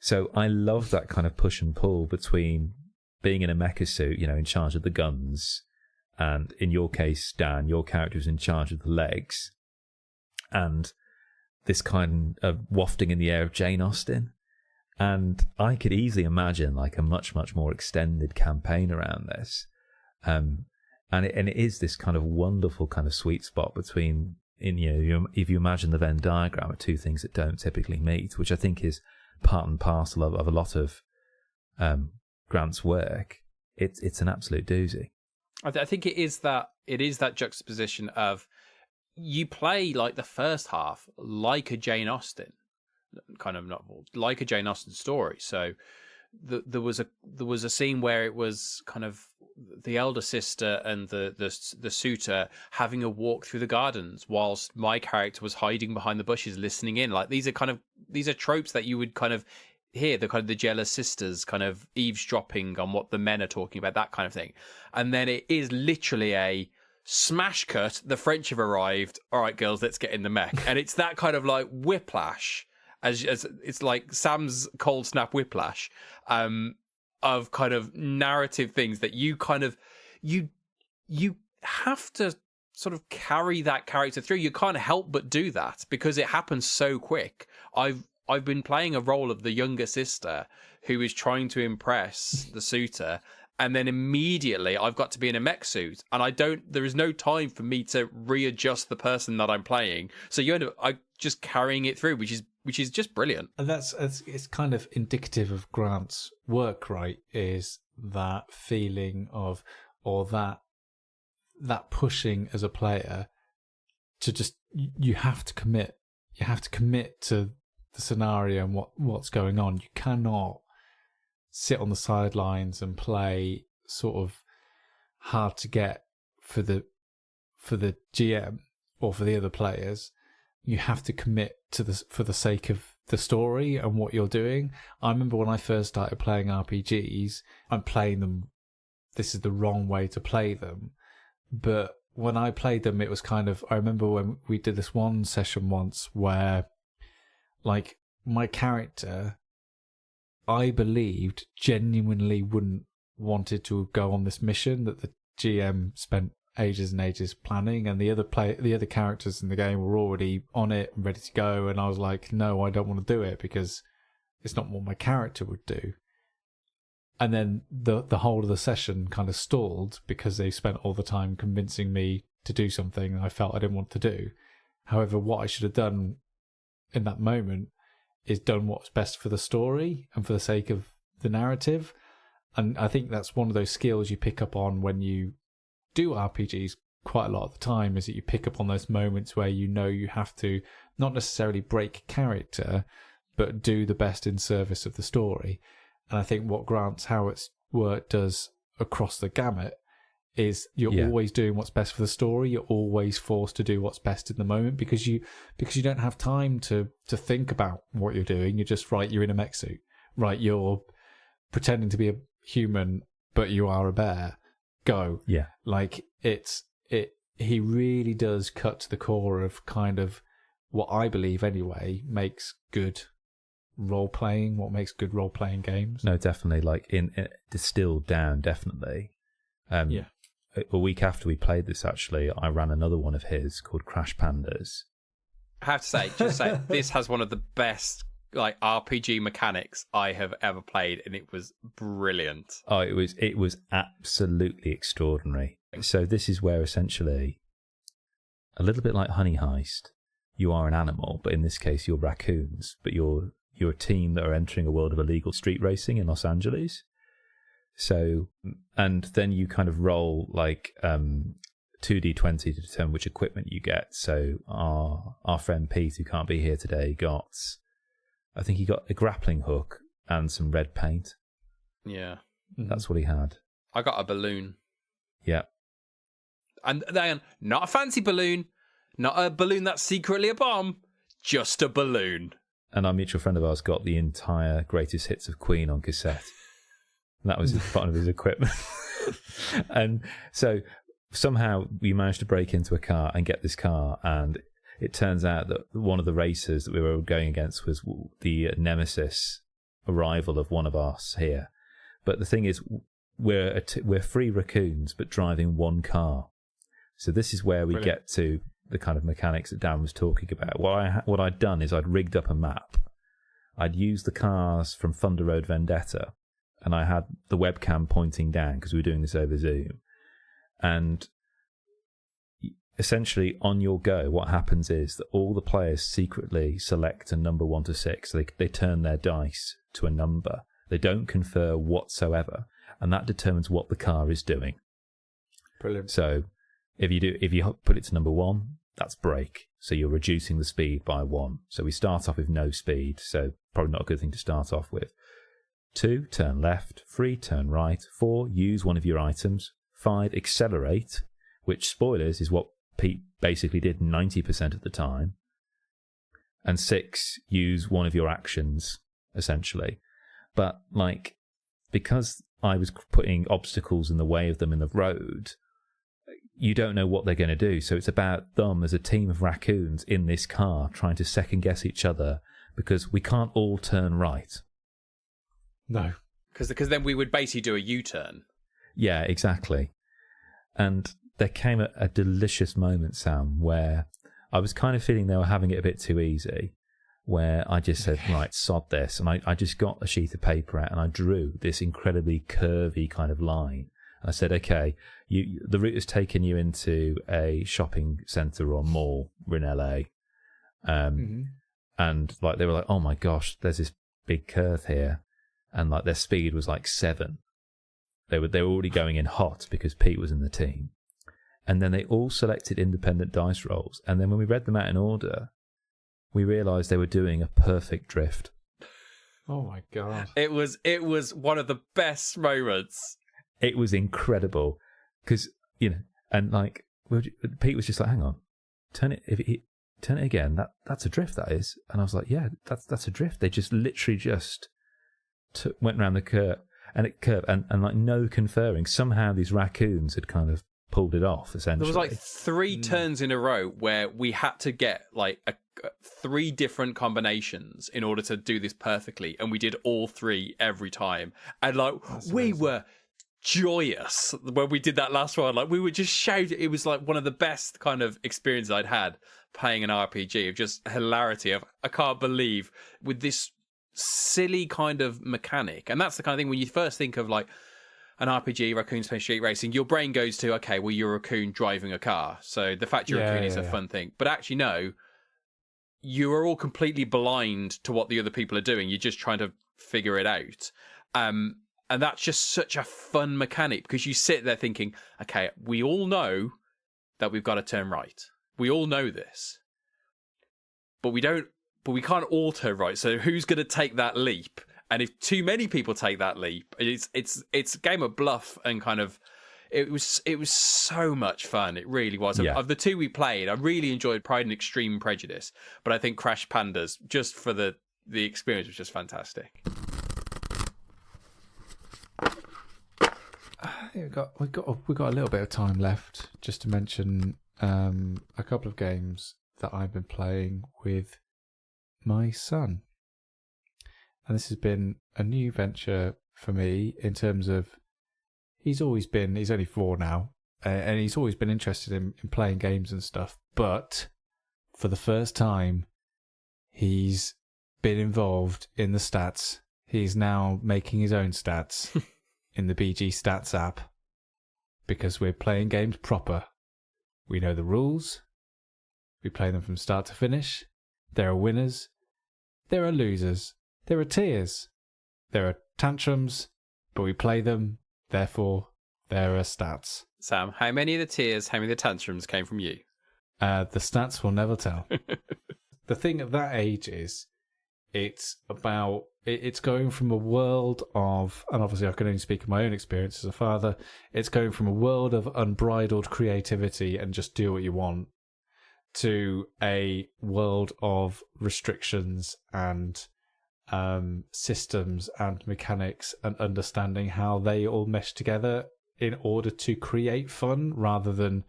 so I love that kind of push and pull between being in a mecha suit, you know, in charge of the guns, and in your case, Dan, your character is in charge of the legs, and this kind of wafting in the air of Jane Austen. And I could easily imagine like a much, much more extended campaign around this. And it is this kind of wonderful kind of sweet spot between, if you imagine the Venn diagram of two things that don't typically meet, which I think is part and parcel of a lot of Grant's work. It's an absolute doozy. I think it is that juxtaposition of, you play like the first half like a Jane Austen kind of novel, like a Jane Austen story. So there was a scene where it was kind of the elder sister and the suitor having a walk through the gardens whilst my character was hiding behind the bushes listening in. Like these are tropes that you would kind of hear, the kind of the jealous sisters kind of eavesdropping on what the men are talking about, that kind of thing. And then it is literally a smash cut. The French have arrived. All right, girls, let's get in the mech. And it's that kind of like whiplash, as it's like Sam's cold snap whiplash, of kind of narrative things that you kind of you have to sort of carry that character through. You can't help but do that because it happens so quick. I've been playing a role of the younger sister who is trying to impress the suitor, and then immediately I've got to be in a mech suit, and there is no time for me to readjust the person that I'm playing. So you end up just carrying it through, which is just brilliant. And it's kind of indicative of Grant's work, right? Is that feeling of, or that pushing as a player to just, you have to commit to the scenario and what's going on. You cannot sit on the sidelines and play sort of hard to get for the GM or for the other players. You have to commit for the sake of the story and what you're doing. I remember when I first started playing RPGs, I'm playing them, this is the wrong way to play them. But when I played them, it was kind of, I remember when we did this one session once where, like, my character, I believed, genuinely wouldn't wanted to go on this mission that the GM spent ages and ages planning, and the other characters in the game were already on it and ready to go, and I was like, no, I don't want to do it because it's not what my character would do. And then the whole of the session kind of stalled because they spent all the time convincing me to do something I felt I didn't want to do. However, what I should have done in that moment is done what's best for the story and for the sake of the narrative. And I think that's one of those skills you pick up on when you do RPGs quite a lot of the time, is that you pick up on those moments where you know you have to not necessarily break character, but do the best in service of the story. And I think what Grant's Howitt's work does across the gamut is you're always doing what's best for the story. You're always forced to do what's best in the moment because you don't have time to think about what you're doing. You're just, right, you're in a mech suit. Right, you're pretending to be a human, but you are a bear. Go. Yeah. Like, he really does cut to the core of kind of what I believe anyway makes good role-playing, what makes good role-playing games. No, definitely. Like, in distilled down, definitely. A week after we played this, actually, I ran another one of his called Crash Pandas. I have to say, this has one of the best like RPG mechanics I have ever played, and it was brilliant. Oh, it was absolutely extraordinary. So this is where essentially, a little bit like Honey Heist, you are an animal, but in this case you're raccoons, but you're a team that are entering a world of illegal street racing in Los Angeles. So, and then you kind of roll like 2d20 to determine which equipment you get. So our friend Pete, who can't be here today, I think he got a grappling hook and some red paint. Yeah. That's what he had. I got a balloon. Yeah. And then, not a fancy balloon, not a balloon that's secretly a bomb, just a balloon. And our mutual friend of ours got the entire greatest hits of Queen on cassette. And that was part of his equipment. And so somehow we managed to break into a car and get this car, and it turns out that one of the racers that we were going against was the nemesis rival of one of us here. But the thing is, we're 3 raccoons but driving one car. So this is where we get to the kind of mechanics that Dan was talking about. What I'd done is I'd rigged up a map. I'd used the cars from Thunder Road Vendetta, and I had the webcam pointing down because we were doing this over Zoom. And essentially, on your go, what happens is that all the players secretly select a number 1 to 6. So they turn their dice to a number. They don't confer whatsoever, and that determines what the car is doing. Brilliant. So if you put it to number 1, that's brake. So you're reducing the speed by 1. So we start off with no speed. So probably not a good thing to start off with. 2, turn left. 3, turn right. 4, use one of your items. 5, accelerate, which, spoilers, is what Pete basically did 90% of the time. And 6, use one of your actions, essentially. But, like, because I was putting obstacles in the way of them in the road, you don't know what they're going to do. So it's about them as a team of raccoons in this car trying to second-guess each other because we can't all turn right. No. Because then we would basically do a U-turn. Yeah, exactly. And there came a delicious moment, Sam, where I was kind of feeling they were having it a bit too easy, where I just said, right, sod this. And I just got a sheet of paper out and I drew this incredibly curvy kind of line. And I said, okay, the route has taken you into a shopping centre or mall in LA. And like they were like, oh my gosh, there's this big curve here. And like their speed was like 7. They were already going in hot because Pete was in the team. And then they all selected independent dice rolls. And then when we read them out in order, we realised they were doing a perfect drift. Oh my God. It was one of the best moments. It was incredible. Because, you know, and like, Pete was just like, hang on, turn it again. That's a drift, that is. And I was like, yeah, that's a drift. They just literally went around the curve and like no conferring. Somehow these raccoons had kind of pulled it off, essentially. There was like 3 turns in a row where we had to get like 3 different combinations in order to do this perfectly, and we did all 3 every time. And like we were joyous when we did that last one. Like we would just shout. It was like one of the best kind of experiences I'd had playing an RPG, of just hilarity of I can't believe with this silly kind of mechanic. And that's the kind of thing when you first think of like an RPG, Raccoon Space Street Racing, your brain goes to, okay, well, you're a raccoon driving a car. So the fact you're a raccoon is a fun thing. But actually, no, you are all completely blind to what the other people are doing. You're just trying to figure it out. And that's just such a fun mechanic because you sit there thinking, okay, we all know that we've got to turn right. We all know this. But we can't all turn right. So who's going to take that leap? And if too many people take that leap, it's a game of bluff and kind of it was so much fun. It really was. Yeah. Of the 2 we played, I really enjoyed Pride and Extreme Prejudice, but I think Crash Pandas, just for the experience, was just fantastic. I think we've got a little bit of time left just to mention a couple of games that I've been playing with my son. And this has been a new venture for me in terms of he's only 4 now, and he's always been interested in playing games and stuff. But for the first time, he's been involved in the stats. He's now making his own stats in the BG Stats app because we're playing games proper. We know the rules. We play them from start to finish. There are winners. There are losers. There are tears. There are tantrums, but we play them. Therefore, there are stats. Sam, how many of the tears, how many of the tantrums came from you? The stats will never tell. The thing at that age is, it's going from a world of, and obviously I can only speak of my own experience as a father, it's going from a world of unbridled creativity and just do what you want, to a world of restrictions and systems and mechanics and understanding how they all mesh together in order to create fun, rather than,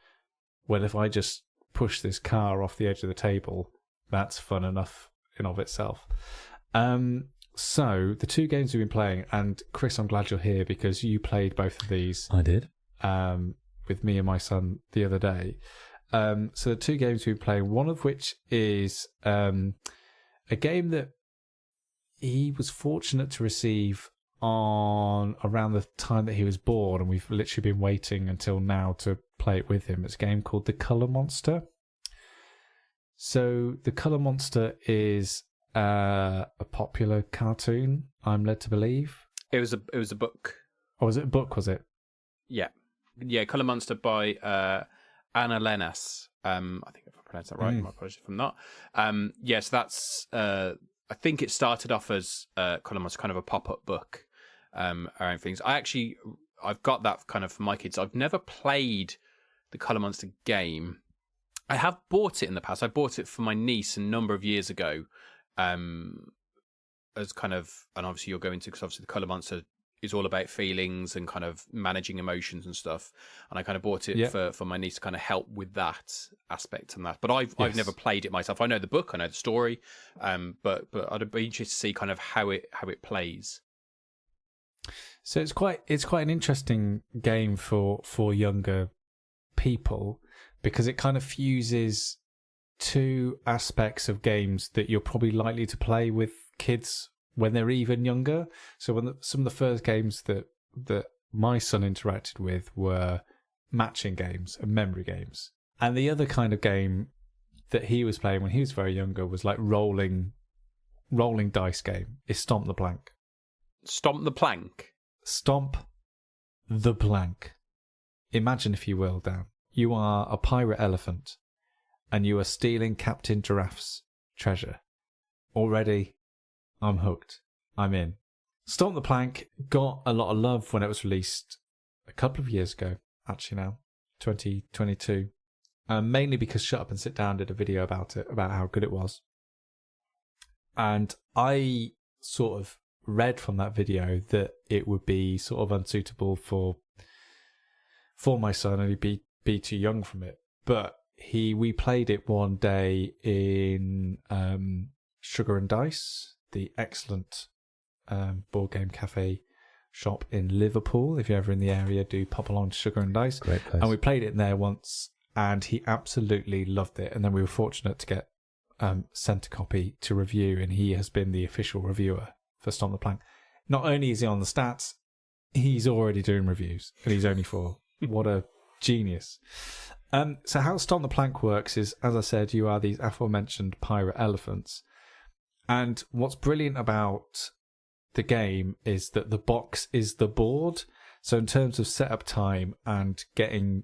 well, if I just push this car off the edge of the table, that's fun enough in of itself. So the two games we've been playing, and Kris, I'm glad you're here because you played both of these. I did. With me and my son the other day. So the two games we've been playing, one of which is a game that he was fortunate to receive on around the time that he was born, and we've literally been waiting until now to play it with him. It's a game called The Colour Monster. So The Colour Monster is a popular cartoon, I'm led to believe. It was a book. Oh, was it a book, was it? Yeah. Colour Monster by Anna Lennas. I think if I pronounced that right. My apologies if I'm not. Yes, that's. I think it started off as Colour Monster, kind of a pop-up book around things. I've got that kind of for my kids. I've never played the Colour Monster game. I have bought it in the past. I bought it for my niece a number of years ago. As kind of, and obviously you'll go into, because obviously the Colour Monster is all about feelings and kind of managing emotions and stuff. And I kind of bought it for my niece to kind of help with that aspect and that. But I've never played it myself. I know the book, I know the story, but I'd be interested to see kind of how it plays. So it's quite an interesting game for younger people, because it kind of fuses two aspects of games that you're probably likely to play with kids when they're even younger. So when some of the first games that my son interacted with were matching games and memory games, and the other kind of game that he was playing when he was very younger was like rolling dice game. Is Stomp the Plank. Stomp the Plank. Stomp the Plank. Imagine, if you will, Dan, you are a pirate elephant and you are stealing Captain Giraffe's treasure. Already, I'm hooked. I'm in. Stomp the Plank got a lot of love when it was released a couple of years ago, actually now, 2022. Mainly because Shut Up and Sit Down did a video about it, about how good it was. And I sort of read from that video that it would be sort of unsuitable for my son, and he'd be too young from it. But we played it one day in Sugar and Dice, the excellent board game cafe shop in Liverpool. If you're ever in the area, do pop along to Sugar and Dice. Great place. And we played it in there once, and he absolutely loved it. And then we were fortunate to get sent a copy to review, and he has been the official reviewer for Stomp the Plank. Not only is he on the stats, he's already doing reviews, and he's only 4. What a genius. So how Stomp the Plank works is, as I said, you are these aforementioned pirate elephants. And what's brilliant about the game is that the box is the board. So in terms of setup time and getting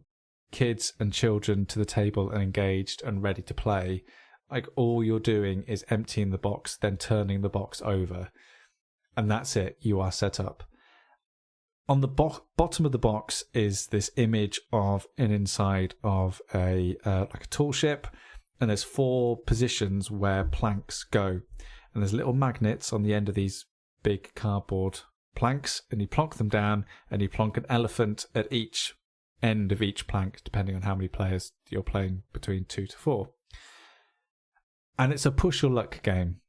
kids and children to the table and engaged and ready to play, like, all you're doing is emptying the box, then turning the box over. And that's it. You are set up. On the bottom of the box is this image of an inside of a like a tall ship, and there's 4 positions where planks go, and there's little magnets on the end of these big cardboard planks, and you plonk them down, and you plonk an elephant at each end of each plank, depending on how many players you're playing, between 2 to 4. And it's a push your luck game.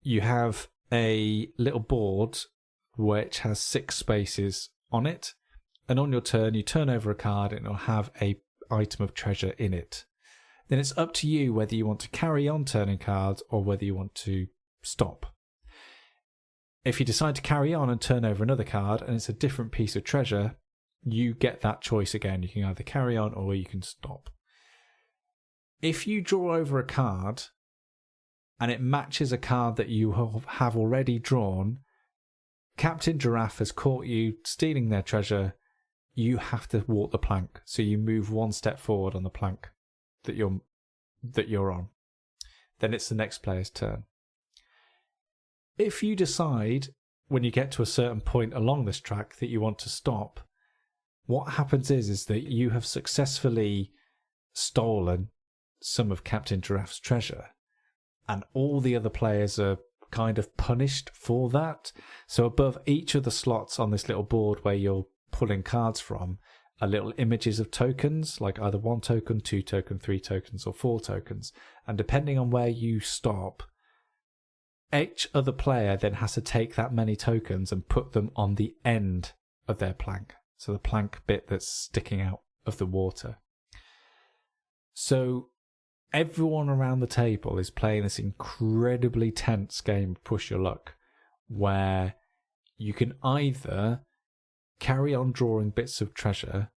You have a little board which has 6 spaces on it, and on your turn you turn over a card and it'll have a item of treasure in it. Then it's up to you whether you want to carry on turning cards or whether you want to stop. If you decide to carry on and turn over another card and it's a different piece of treasure, you get that choice again. You can either carry on or you can stop. If you draw over a card and it matches a card that you have already drawn, Captain Giraffe has caught you stealing their treasure. You have to walk the plank, so you move 1 step forward on the plank that you're on. Then it's the next player's turn. If you decide when you get to a certain point along this track that you want to stop, what happens is that you have successfully stolen some of Captain Giraffe's treasure, and all the other players are kind of punished for that. So above each of the slots on this little board where you're pulling cards from are little images of tokens, like either 1 token, 2 token, 3 tokens, or 4 tokens. And depending on where you stop, each other player then has to take that many tokens and put them on the end of their plank. So the plank bit that's sticking out of the water. So everyone around the table is playing this incredibly tense game of Push Your Luck, where you can either carry on drawing bits of treasure,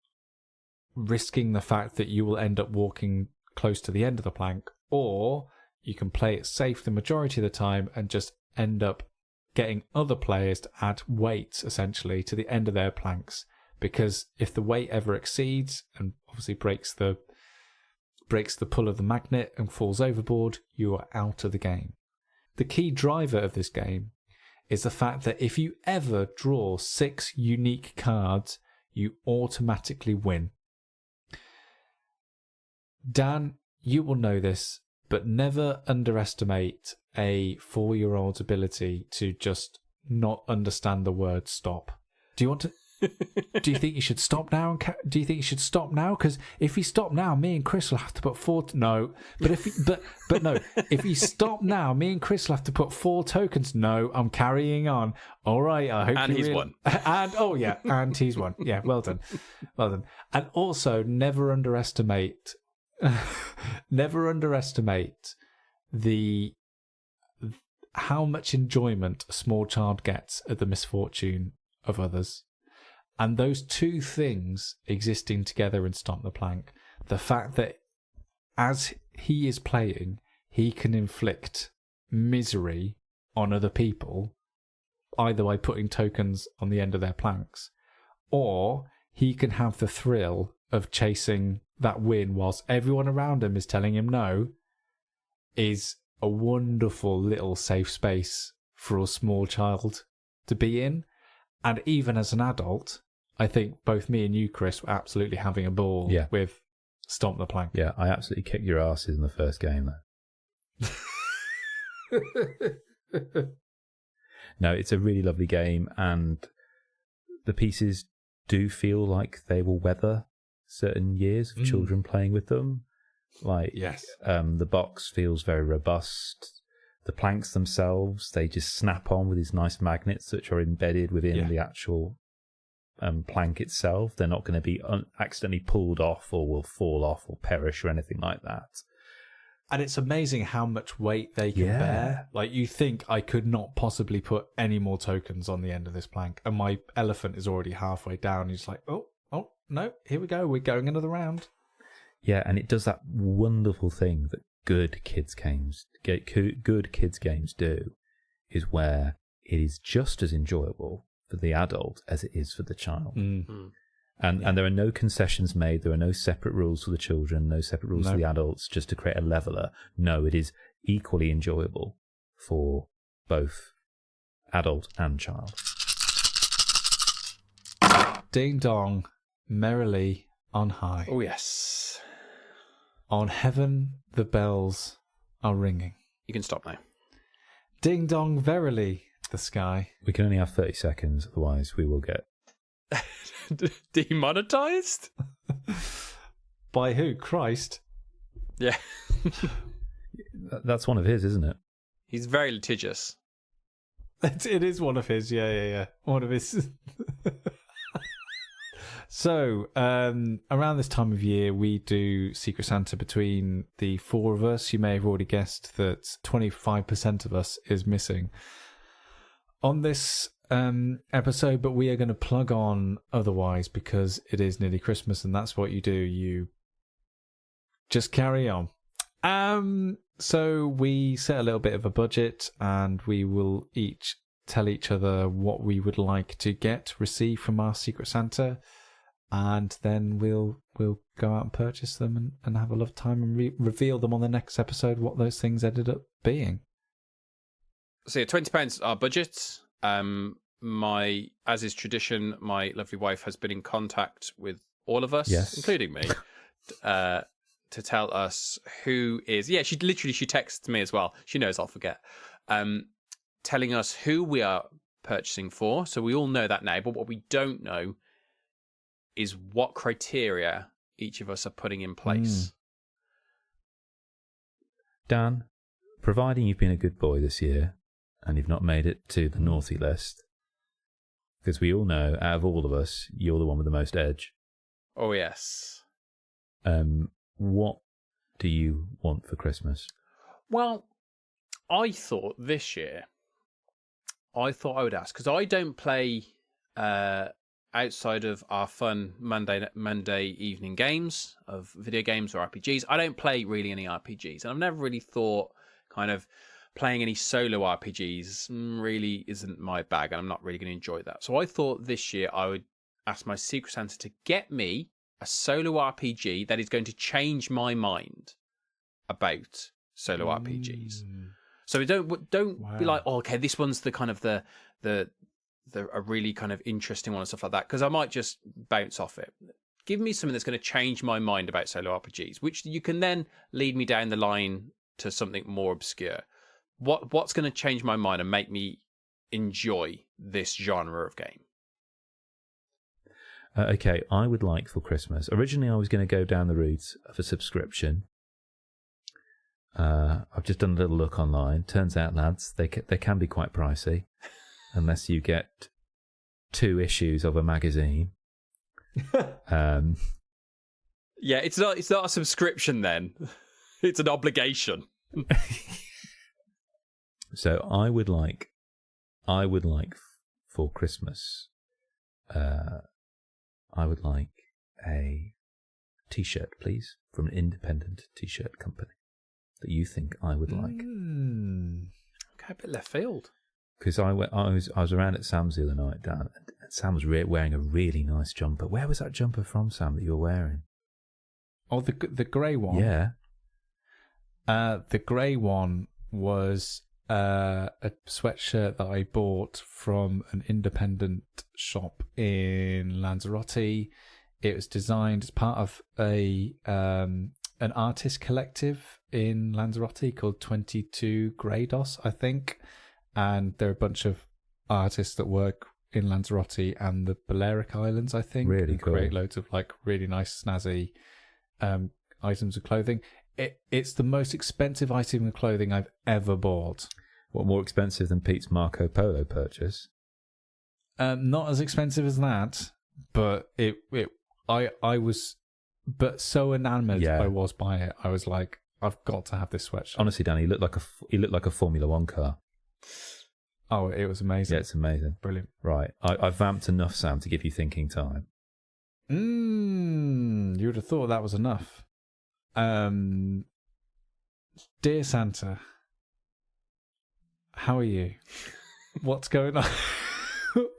risking the fact that you will end up walking close to the end of the plank, or you can play it safe the majority of the time and just end up getting other players to add weights, essentially, to the end of their planks. Because if the weight ever exceeds and obviously breaks the pull of the magnet and falls overboard, you are out of the game. The key driver of this game is the fact that if you ever draw 6 unique cards, you automatically win. Dan, you will know this, but never underestimate a 4-year-old's ability to just not understand the word stop. Do you want to... Do you think you should stop now? Do you think you should stop now? Because if you stop now, me and Kris will have to put 4. No, but if you stop now, me and Kris will have to put 4 tokens. No, I'm carrying on. All right, I hope. And he's won. And and he's won. Yeah, well done, well done. And also, never underestimate how much enjoyment a small child gets at the misfortune of others. And those two things existing together in Stomp the Plank, the fact that as he is playing, he can inflict misery on other people, either by putting tokens on the end of their planks, or he can have the thrill of chasing that win whilst everyone around him is telling him no, is a wonderful little safe space for a small child to be in. And even as an adult, I think both me and you, Kris, were absolutely having a ball with Stomp the Plank. Yeah, I absolutely kicked your asses in the first game, though. No, it's a really lovely game, and the pieces do feel like they will weather certain years of children playing with them. Like, yes, the box feels very robust. The planks themselves, they just snap on with these nice magnets which are embedded within the actual plank itself. They're not going to be accidentally pulled off or will fall off or perish or anything like that. And it's amazing how much weight they can bear. Like, you think I could not possibly put any more tokens on the end of this plank, and my elephant is already halfway down. He's like, oh, no, here we go. We're going another round. Yeah, and it does that wonderful thing that good kids games do, is where it is just as enjoyable for the adult as it is for the child. And there are no concessions made. There are no separate rules for the children, no separate rules for the adults, just to create a leveler. No, it is equally enjoyable for both adult and child. Ding dong, merrily on high. Oh, yes. On heaven the bells are ringing. You can stop now. Ding dong, verily the sky. We can only have 30 seconds, otherwise we will get... Demonetized? By who? Christ? Yeah. That's one of his, isn't it? He's very litigious. It is one of his, yeah. One of his... So, around this time of year, we do Secret Santa between the 4 of us. You may have already guessed that 25% of us is missing on this episode, but we are going to plug on otherwise because it is nearly Christmas, and that's what you do. You just carry on. So we set a little bit of a budget, and we will each tell each other what we would like to receive from our Secret Santa. And then we'll go out and purchase them and have a lovely time and reveal them on the next episode, what those things ended up being. So yeah, £20 our budget. As is tradition, my lovely wife has been in contact with all of us, including me, to tell us who is... Yeah, she texts me as well. She knows I'll forget. Telling us who we are purchasing for. So we all know that now, but what we don't know is what criteria each of us are putting in place. Dan, providing you've been a good boy this year and you've not made it to the naughty list, because we all know, out of all of us, you're the one with the most edge. Oh, yes. What do you want for Christmas? Well, I thought this year, I would ask, because I don't play outside of our fun Monday evening games of video games or RPGs. I don't play really any RPGs, and I've never really thought kind of playing any solo RPGs really isn't my bag, and I'm not really going to enjoy that. So I thought this year I would ask my Secret Santa to get me a solo RPG that is going to change my mind about solo RPGs. So don't be like, oh, okay, this one's the kind of the a really kind of interesting one and stuff like that, because I might just bounce off it. Give me something that's going to change my mind about solo RPGs, which you can then lead me down the line to something more obscure. What's going to change my mind and make me enjoy this genre of game? Okay, I would like for Christmas. Originally, I was going to go down the route of a subscription. I've just done a little look online. Turns out, lads, they can be quite pricey, unless you get 2 issues of a magazine. Yeah, it's not a subscription then. It's an obligation. So I would like for Christmas, I would like a T-shirt, please, from an independent T-shirt company that you think I would like. Okay, a bit left field. Because I was around at Sam's the other night, Dan, and Sam was wearing a really nice jumper. Where was that jumper from, Sam, that you were wearing? Oh, the grey one. Yeah. The grey one was a sweatshirt that I bought from an independent shop in Lanzarote. It was designed as part of an artist collective in Lanzarote called 22 Grados, I think. And there are a bunch of artists that work in Lanzarote and the Balearic Islands, I think. Really cool. Create loads of like really nice, snazzy items of clothing. It's the most expensive item of clothing I've ever bought. What, more expensive than Pete's Marco Polo purchase? Not as expensive as that, but I was so enamored I was by it. I was like, I've got to have this sweatshirt. Honestly, Dan, he looked like a Formula One car. Oh, it was amazing. Yeah, it's amazing. Brilliant. Right, I've vamped enough, Sam, to give you thinking time. You would have thought that was enough. Dear Santa, how are you? What's going on?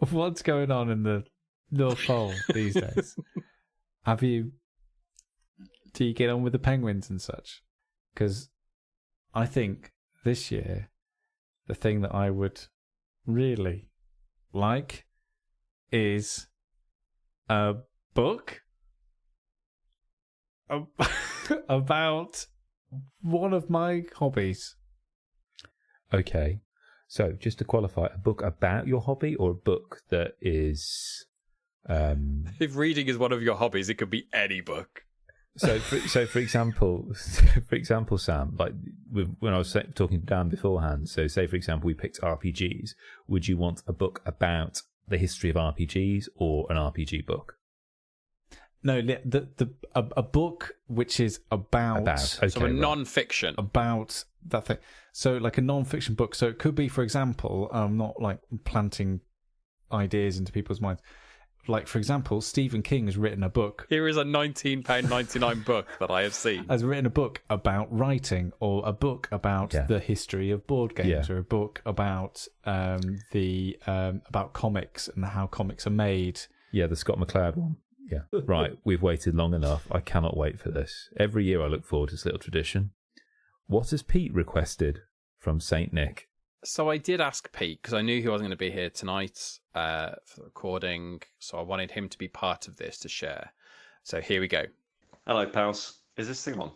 What's going on in the North Pole these days? Do you get on with the penguins and such? Because I think this year, the thing that I would really like is a book about one of my hobbies. Okay, so just to qualify, a book about your hobby or a book that is... If reading is one of your hobbies, it could be any book. So for example, Sam, like when I was talking to Dan beforehand, so say for example we picked RPGs, would you want a book about the history of RPGs or an RPG book? No, a book which is about okay, so a non-fiction about that thing. So like a non-fiction book. So it could be, for example, not like planting ideas into people's minds. Like, for example, Stephen King has written a book. Here is a £19.99 book that I have seen. Has written a book about writing, or a book about the history of board games, or a book about about comics and how comics are made. Yeah, the Scott McCloud one. Yeah, right. We've waited long enough. I cannot wait for this. Every year I look forward to this little tradition. What has Pete requested from Saint Nick? So I did ask Pete, because I knew he wasn't going to be here tonight for the recording, so I wanted him to be part of this to share. So here we go. Hello, pals. Is this thing on?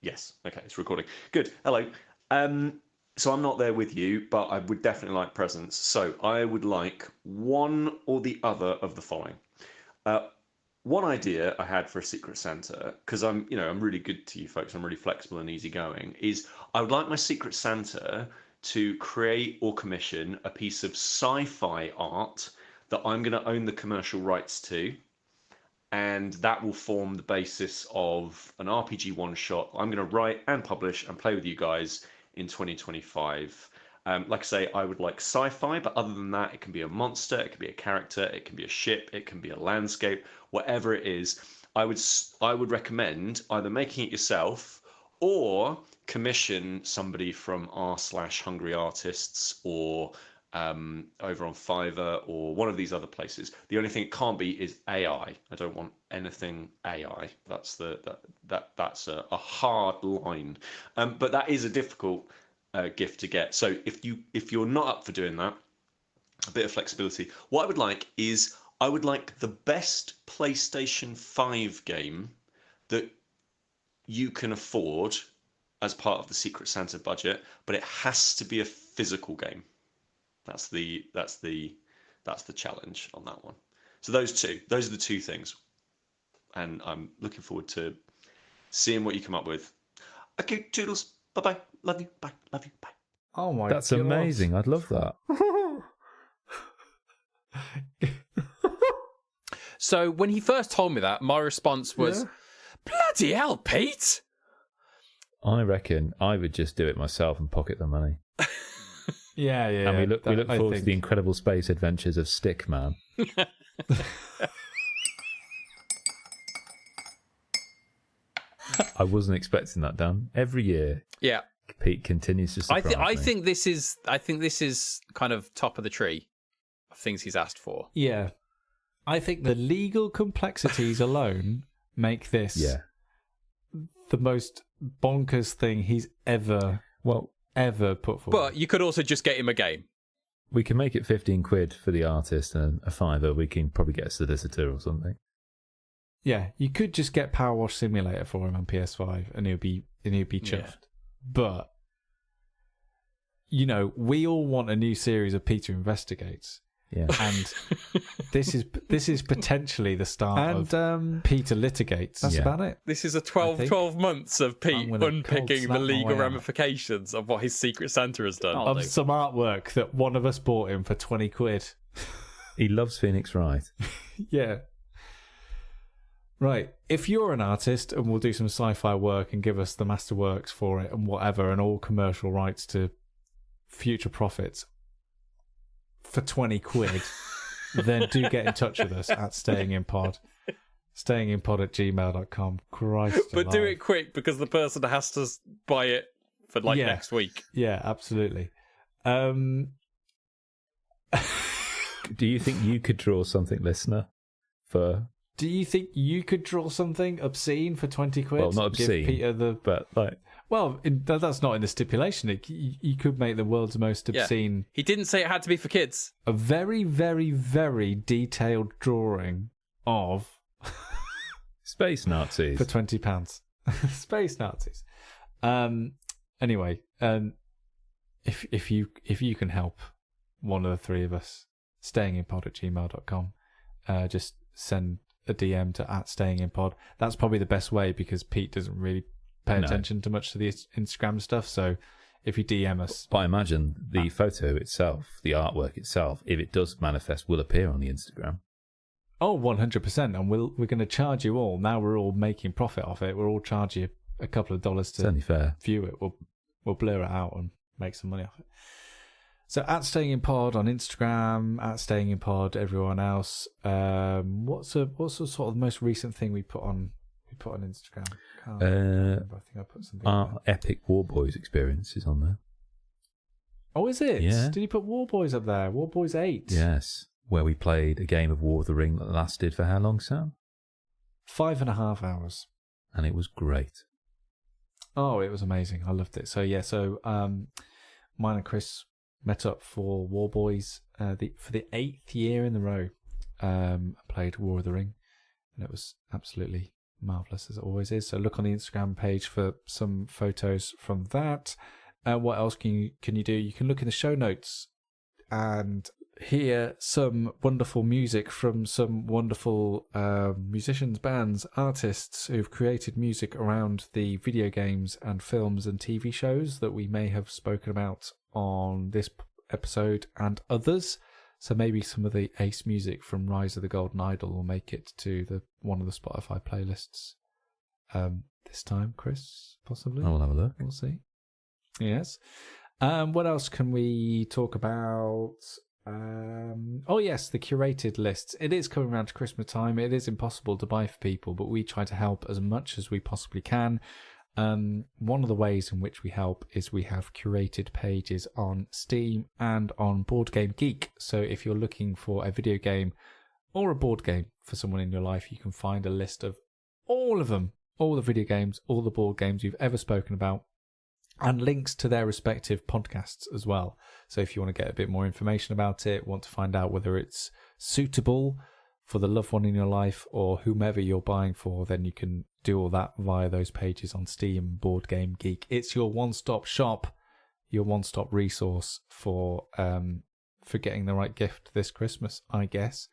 Yes. Okay, it's recording. Good. Hello. So I'm not there with you, but I would definitely like presents. So I would like one or the other of the following. one idea I had for a Secret Santa, because I'm really good to you folks, I'm really flexible and easygoing, is I would like my Secret Santa to create or commission a piece of sci-fi art that I'm going to own the commercial rights to, and that will form the basis of an RPG one-shot I'm going to write and publish and play with you guys in 2025. Like I say, I would like sci-fi, but other than that, it can be a monster, it can be a character, it can be a ship, it can be a landscape, whatever it is. I would recommend either making it yourself or commission somebody from r/Hungry Artists or over on Fiverr or one of these other places. The only thing it can't be is AI. I don't want anything AI. That's a hard line. But that is a difficult gift to get. So if you're not up for doing that, a bit of flexibility. What I would like is I would like the best PlayStation 5 game that you can afford as part of the Secret Santa budget, but it has to be a physical game. That's the challenge on that one. So those are the two things, and I'm looking forward to seeing what you come up with. Okay, toodles. Bye bye. Love you. Bye. Love you. Bye. Oh my! That's God. amazing. I'd love that. So when he first told me that, my response was, "Bloody hell, Pete!" I reckon I would just do it myself and pocket the money. Yeah. And we look forward to the incredible space adventures of Stickman. I wasn't expecting that, Dan. Every year, Yeah, Pete continues to surprise me. I think this is kind of top of the tree of things he's asked for. Yeah. I think the legal complexities alone make this the most bonkers thing he's ever put forward. But you could also just get him a game. We can make it 15 quid for the artist and a £5. We can probably get a solicitor or something. Yeah, you could just get Power Wash Simulator for him on PS5 and he'll be chuffed. Yeah. But we all want a new series of Peter Investigates. Yeah. And this is potentially the start of Peter Litigates. That's about it. This is a 12 months of Pete unpicking the legal ramifications of what his Secret Santa has done. Of some artwork that one of us bought him for 20 quid. He loves Phoenix Wright. Yeah. Right. If you're an artist and will do some sci-fi work and give us the masterworks for it and whatever and all commercial rights to future profits for 20 quid, then do get in touch with us at stayinginpod. Stayinginpod@gmail.com. Christ But alive. do it quick because the person has to buy it for next week. Yeah, absolutely. Do you think you could draw something, listener, for... Do you think you could draw something obscene for 20 quid? Well, not obscene, give Peter but like... Well, that's not in the stipulation. You could make the world's most obscene... Yeah. He didn't say it had to be for kids. A very, very, very detailed drawing of... Space Nazis. For £20. Space Nazis. Anyway, if you can help one of the three of us, stayinginpod@gmail.com, just send a DM to @stayinginpod. That's probably the best way because Pete doesn't really pay attention too much to the Instagram stuff. So if you DM us... But I imagine the photo itself, the artwork itself, if it does manifest, will appear on the Instagram. Oh, 100%. And we're going to charge you all. Now we're all making profit off it. We'll all charge you a couple of dollars to view it. We'll blur it out and make some money off it. So @stayinginpod on Instagram, @stayinginpod, everyone else. What's the sort of the most recent thing we put on Instagram? I think I put something. Our epic War Boys experience is on there. Oh, is it? Yeah. Did you put War Boys up there? War Boys 8? Yes, where we played a game of War of the Ring that lasted for how long, Sam? 5.5 hours. And it was great. Oh, it was amazing. I loved it. So mine and Kris met up for War Boys for the 8th year in a row. Played War of the Ring, and it was absolutely marvellous, as it always is. So look on the Instagram page for some photos from that. What else can you do? You can look in the show notes and hear some wonderful music from some wonderful musicians, bands, artists who've created music around the video games and films and TV shows that we may have spoken about on this episode and others. So maybe some of the Ace music from Rise of the Golden Idol will make it to one of the Spotify playlists this time, Kris, possibly. I will have a look. We'll see. Yes. What else can we talk about? Oh yes, the curated lists. It is coming around to Christmas time. It is impossible to buy for people, but we try to help as much as we possibly can. One of the ways in which we help is we have curated pages on Steam and on Board Game Geek. So if you're looking for a video game or a board game for someone in your life, you can find a list of all of them, all the video games, all the board games you've ever spoken about, and links to their respective podcasts as well. So if you want to get a bit more information about it, want to find out whether it's suitable for the loved one in your life or whomever you're buying for, then you can do all that via those pages on Steam, Board Game Geek. It's your one-stop shop, your one-stop resource for getting the right gift this Christmas, I guess.